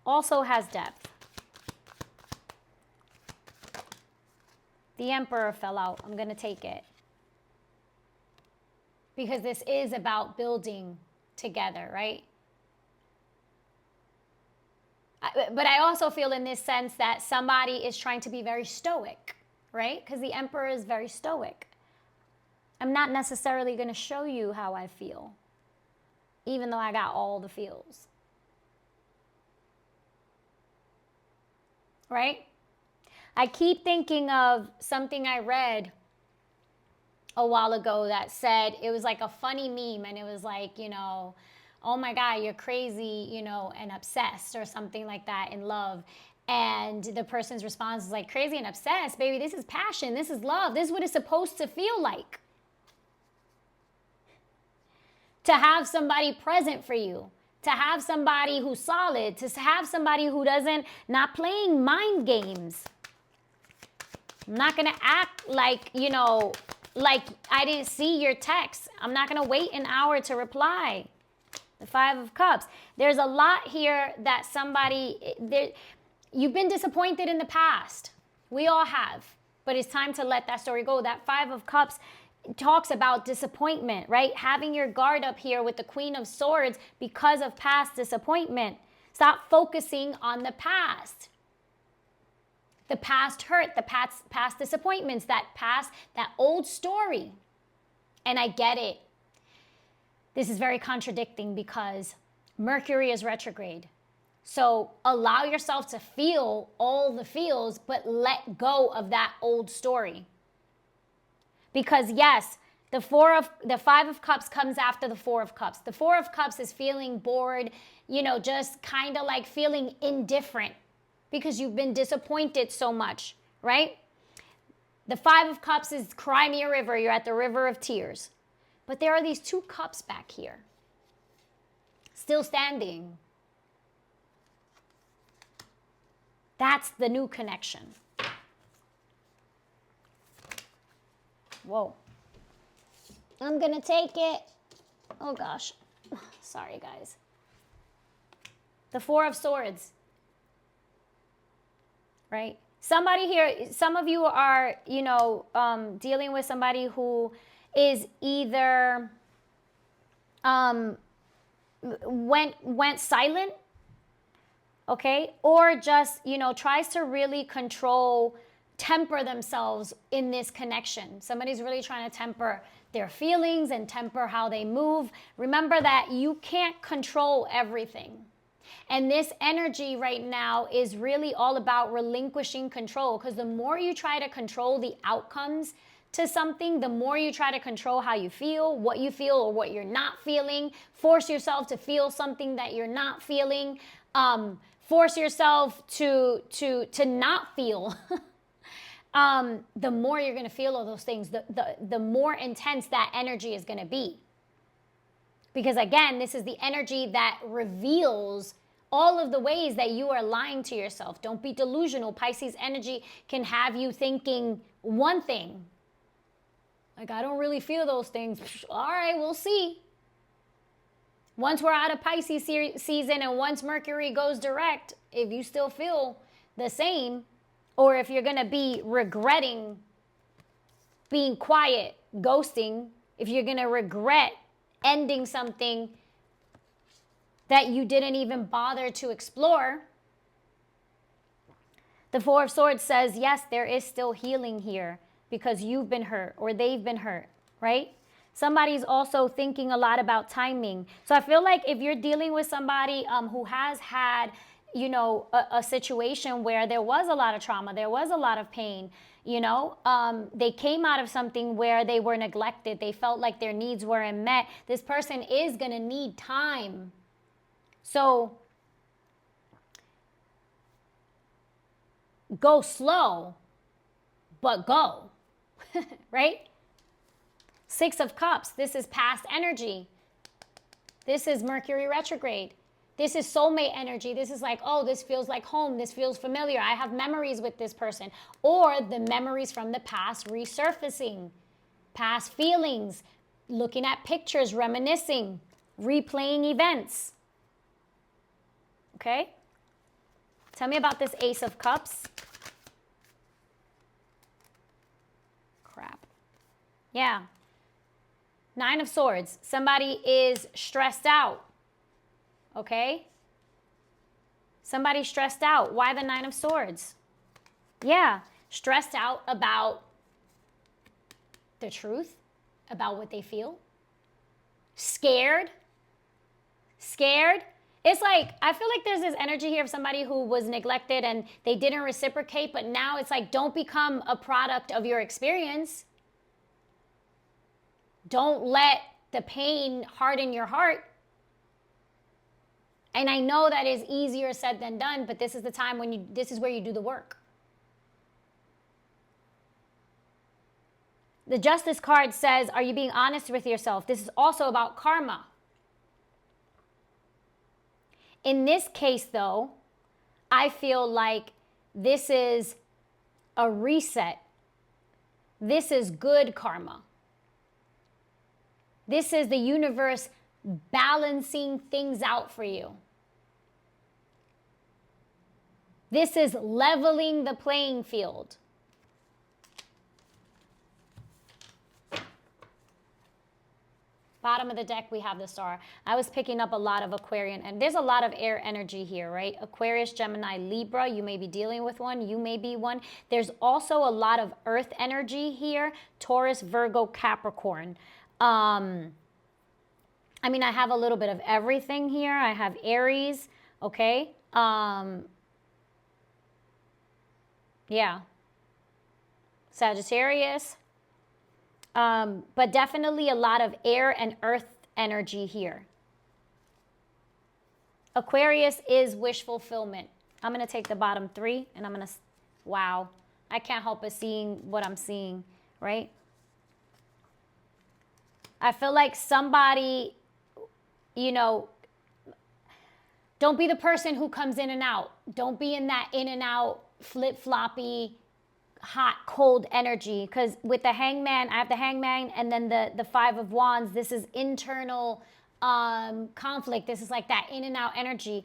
Also has depth. The Emperor fell out. I'm going to take it. Because this is about building together, right? But I also feel in this sense that somebody is trying to be very stoic, right? Because the Emperor is very stoic. I'm not necessarily going to show you how I feel, even though I got all the feels. Right? I keep thinking of something I read a while ago that said, it was like a funny meme, and it was like, you know, oh my God, you're crazy, you know, and obsessed or something like that in love. And the person's response is like, crazy and obsessed, baby, this is passion, this is love, this is what it's supposed to feel like. To have somebody present for you. To have somebody who's solid, to have somebody who not playing mind games. I'm not going to act like, you know, like I didn't see your text. I'm not going to wait an hour to reply. The Five of Cups. There's a lot here that you've been disappointed in the past. We all have. But it's time to let that story go. That Five of Cups talks about disappointment, right? Having your guard up here with the Queen of Swords because of past disappointment. Stop focusing on the past. The past hurt, the past disappointments, that old story. And I get it. This is very contradicting because Mercury is retrograde. So allow yourself to feel all the feels, but let go of that old story. Because yes, the Five of Cups comes after the Four of Cups. The Four of Cups is feeling bored, you know, just kind of like feeling indifferent because you've been disappointed so much, right? The Five of Cups is cry me a river. You're at the river of tears. But there are these two cups back here, still standing. That's the new connection. Whoa. I'm going to take it. Oh, gosh. Sorry, guys. The Four of Swords. Right? Somebody here, some of you are, you know, dealing with somebody who is either went silent, okay, or just, you know, tries to really temper themselves in this connection. Somebody's really trying to temper their feelings and temper how they move. Remember that you can't control everything. And this energy right now is really all about relinquishing control, because the more you try to control the outcomes to something, the more you try to control how you feel, what you feel or what you're not feeling, force yourself to feel something that you're not feeling, force yourself to not feel. The more you're going to feel all those things, the more intense that energy is going to be. Because again, this is the energy that reveals all of the ways that you are lying to yourself. Don't be delusional. Pisces energy can have you thinking one thing. Like, I don't really feel those things. All right, we'll see. Once we're out of Pisces season and once Mercury goes direct, if you still feel the same, or if you're going to be regretting being quiet, ghosting, if you're going to regret ending something that you didn't even bother to explore. The Four of Swords says, yes, there is still healing here because you've been hurt or they've been hurt, right? Somebody's also thinking a lot about timing. So I feel like if you're dealing with somebody who has had, you know, a situation where there was a lot of trauma, there was a lot of pain, you know, they came out of something where they were neglected. They felt like their needs weren't met. This person is going to need time. So go slow, but go, right? Six of Cups, this is past energy. This is Mercury retrograde. This is soulmate energy. This is like, oh, this feels like home. This feels familiar. I have memories with this person. Or the memories from the past resurfacing. Past feelings, looking at pictures, reminiscing, replaying events. Okay? Tell me about this Ace of Cups. Crap. Yeah. Nine of Swords. Somebody is stressed out. Okay? Somebody's stressed out. Why the Nine of Swords? Yeah. Stressed out about the truth, about what they feel. Scared. Scared. It's like, I feel like there's this energy here of somebody who was neglected and they didn't reciprocate, but now it's like, don't become a product of your experience. Don't let the pain harden your heart. And I know that is easier said than done, but this is the time when this is where you do the work. The Justice card says, are you being honest with yourself? This is also about karma. In this case, though, I feel like this is a reset. This is good karma. This is the universe balancing things out for you. This is leveling the playing field. Bottom of the deck, we have the Star. I was picking up a lot of Aquarian, and there's a lot of air energy here, right? Aquarius, Gemini, Libra, you may be dealing with one. You may be one. There's also a lot of earth energy here. Taurus, Virgo, Capricorn. I mean, I have a little bit of everything here. I have Aries, okay? Yeah. Sagittarius. But definitely a lot of air and earth energy here. Aquarius is wish fulfillment. I'm going to take the bottom three and I'm going to, wow. I can't help but seeing what I'm seeing, right? I feel like somebody, you know, don't be the person who comes in and out. Don't be in that in and out, flip-floppy, hot, cold energy. Because with the Hangman, I have the Hangman and then the Five of Wands. This is internal conflict. This is like that in and out energy.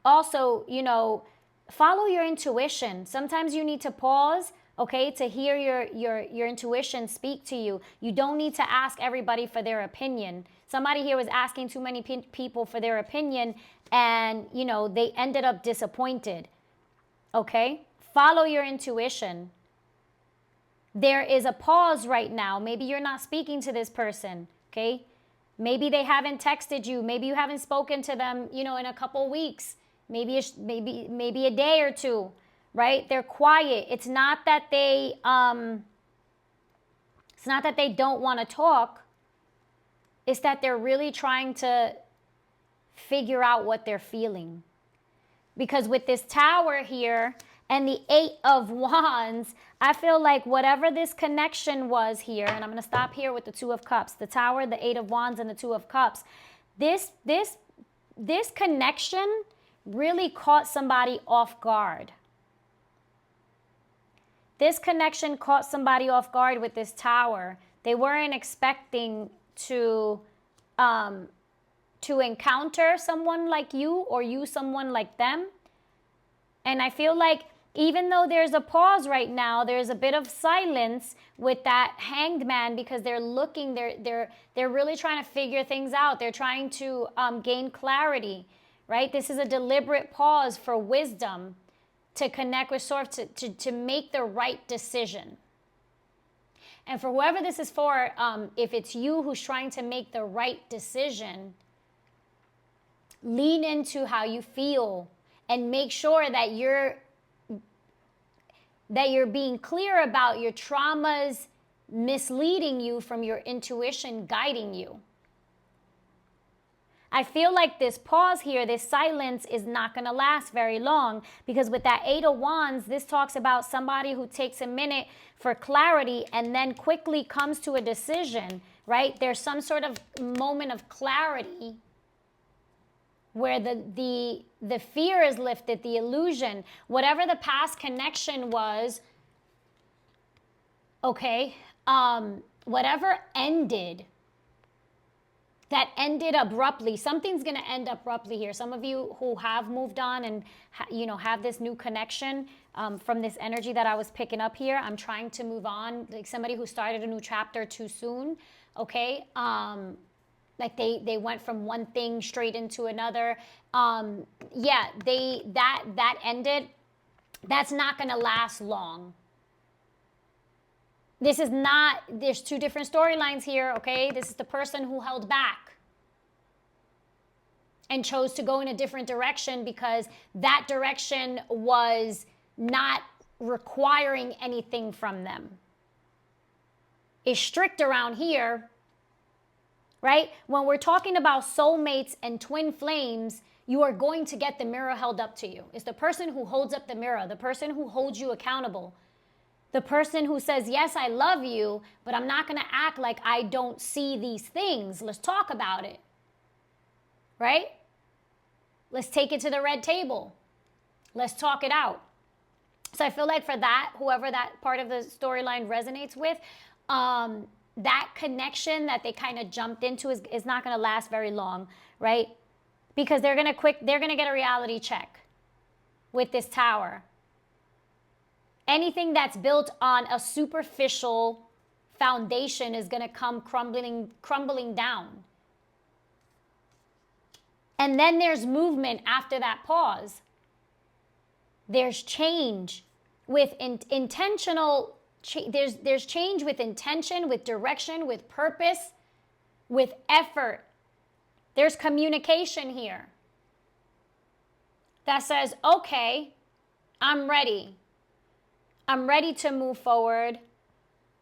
Also, you know, follow your intuition. Sometimes you need to pause, okay, to hear your intuition speak to you. You don't need to ask everybody for their opinion. Somebody here was asking too many people for their opinion and, you know, they ended up disappointed, okay? Follow your intuition. There is a pause right now. Maybe you're not speaking to this person, okay? Maybe they haven't texted you. Maybe you haven't spoken to them, you know, in a couple weeks. Maybe a day or two, right? They're quiet. It's not that they don't want to talk. It's that they're really trying to figure out what they're feeling. Because with this Tower here and the Eight of Wands, I feel like whatever this connection was here, and I'm going to stop here with the Two of Cups, the Tower, the Eight of Wands, and the Two of Cups. This connection really caught somebody off guard. This connection caught somebody off guard with this Tower. They weren't expecting to encounter someone like you or you someone like them. And I feel like even though there's a pause right now, there's a bit of silence with that Hanged Man, because they're looking, they're really trying to figure things out. They're trying to gain clarity, right? This is a deliberate pause for wisdom to connect with Source, to make the right decision. And for whoever this is for, if it's you who's trying to make the right decision, lean into how you feel and make sure that you're being clear about your traumas misleading you from your intuition guiding you. I feel like this pause here, this silence is not going to last very long, because with that Eight of Wands, this talks about somebody who takes a minute for clarity and then quickly comes to a decision, right? There's some sort of moment of clarity where the fear is lifted, the illusion, whatever the past connection was, okay, whatever ended, that ended abruptly. Something's going to end abruptly here. Some of you who have moved on and have this new connection from this energy that I was picking up here. I'm trying to move on, like somebody who started a new chapter too soon. Okay, like they went from one thing straight into another. Yeah, that ended. That's not going to last long. This is not, there's two different storylines here, okay? This is the person who held back and chose to go in a different direction because that direction was not requiring anything from them. It's strict around here, right? When we're talking about soulmates and twin flames, you are going to get the mirror held up to you. It's the person who holds up the mirror, the person who holds you accountable. The person who says, yes, I love you, but I'm not going to act like I don't see these things. Let's talk about it. Right? Let's take it to the red table. Let's talk it out. So I feel like for that, whoever that part of the storyline resonates with, that connection that they kind of jumped into is not going to last very long, right? Because they're going to get a reality check with this tower. Anything that's built on a superficial foundation is going to come crumbling down. And then there's movement after that pause. There's change with intentional. There's change with intention, with direction, with purpose, with effort. There's communication here that says, okay, I'm ready. I'm ready to move forward.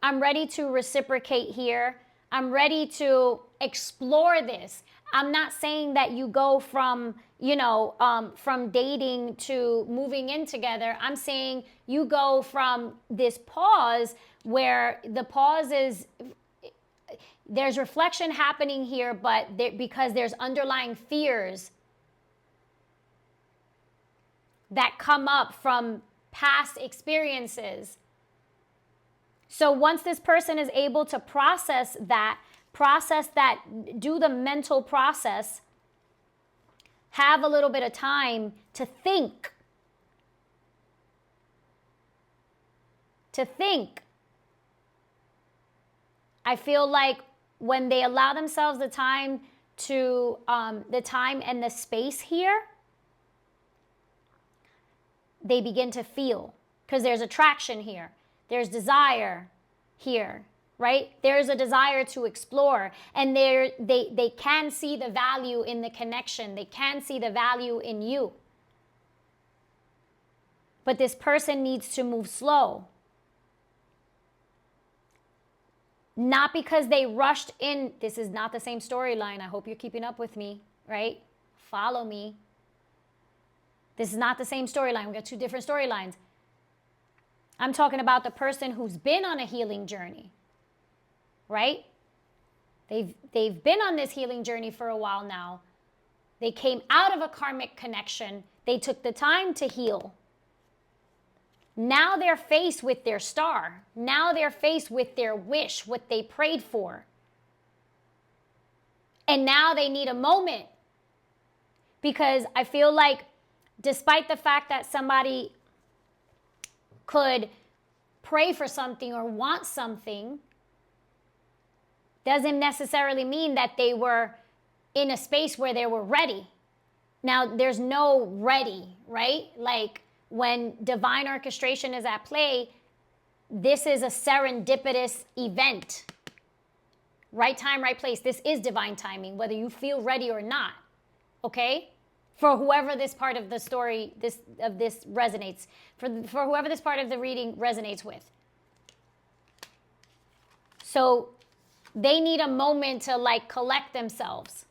I'm ready to reciprocate here. I'm ready to explore this. I'm not saying that you go from dating to moving in together. I'm saying you go from this pause where the pause is, there's reflection happening here, but because there's underlying fears that come up from past experiences. So once this person is able to process that, do the mental process, have a little bit of time to think. I feel like when they allow themselves the time and the space here, they begin to feel, because there's attraction here. There's desire here, right? There's a desire to explore, and they can see the value in the connection. They can see the value in you. But this person needs to move slow. Not because they rushed in. This is not the same storyline. I hope you're keeping up with me, right? Follow me. This is not the same storyline. We got two different storylines. I'm talking about the person who's been on a healing journey, right? They've been on this healing journey for a while now. They came out of a karmic connection. They took the time to heal. Now they're faced with their star. Now they're faced with their wish, what they prayed for. And now they need a moment. Because I feel like despite the fact that somebody could pray for something or want something, doesn't necessarily mean that they were in a space where they were ready. Now, there's no ready, right? Like when divine orchestration is at play, this is a serendipitous event. Right time, right place. This is divine timing, whether you feel ready or not. Okay? For whoever this part of the story, this resonates. For whoever this part of the reading resonates with. So they need a moment to like collect themselves,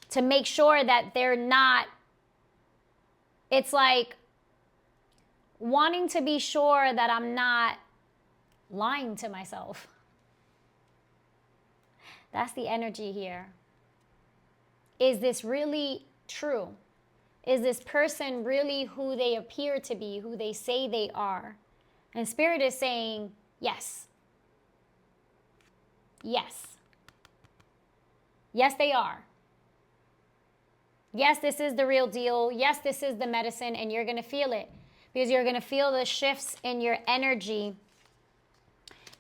to make sure that they're not, it's like wanting to be sure that I'm not lying to myself. That's the energy here. Is this really true? Is this person really who they appear to be, who they say they are? And Spirit is saying, yes. Yes. Yes, they are. Yes, this is the real deal. Yes, this is the medicine, and you're going to feel it. Because you're going to feel the shifts in your energy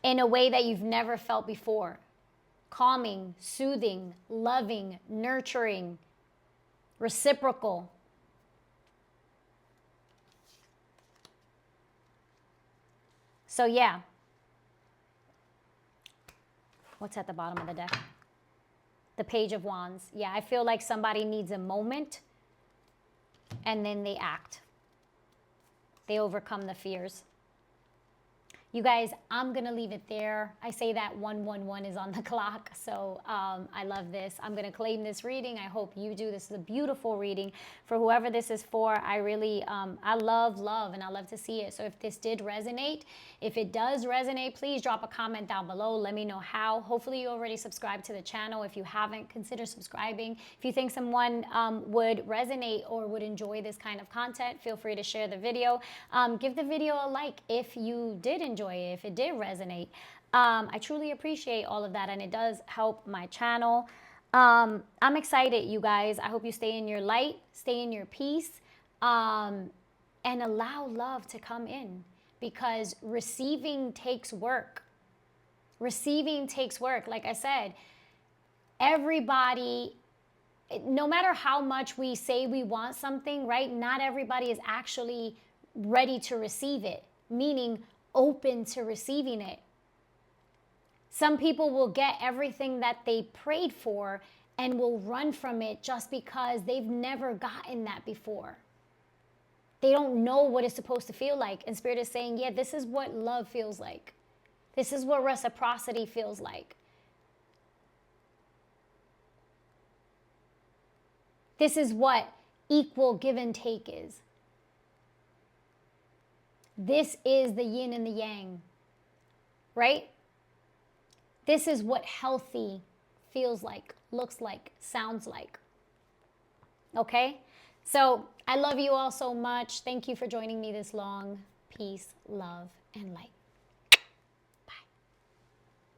in a way that you've never felt before. Calming, soothing, loving, nurturing, reciprocal. So yeah. What's at the bottom of the deck? The Page of Wands. Yeah, I feel like somebody needs a moment and then they act. They overcome the fears. You guys, I'm going to leave it there. I say that 111 is on the clock, so I love this. I'm going to claim this reading. I hope you do. This is a beautiful reading. For whoever this is for, I really, I love, and I love to see it. So if this did resonate, if it does resonate, please drop a comment down below. Let me know how. Hopefully you already subscribed to the channel. If you haven't, consider subscribing. If you think someone would resonate or would enjoy this kind of content, feel free to share the video. Give the video a like if you did enjoy it, if it did resonate. I truly appreciate all of that, and it does help my channel. I'm excited, you guys. I hope you stay in your light, stay in your peace, and allow love to come in, because receiving takes work. Receiving takes work. Like I said, everybody, no matter how much we say we want something, right? Not everybody is actually ready to receive it, meaning open to receiving it. Some people will get everything that they prayed for and will run from it just because they've never gotten that before. They don't know what it's supposed to feel like. And Spirit is saying, yeah, this is what love feels like. This is what reciprocity feels like. This is what equal give and take is. This is the yin and the yang, right? This is what healthy feels like, looks like, sounds like. Okay? So I love you all so much. Thank you for joining me this long. Peace, love, and light.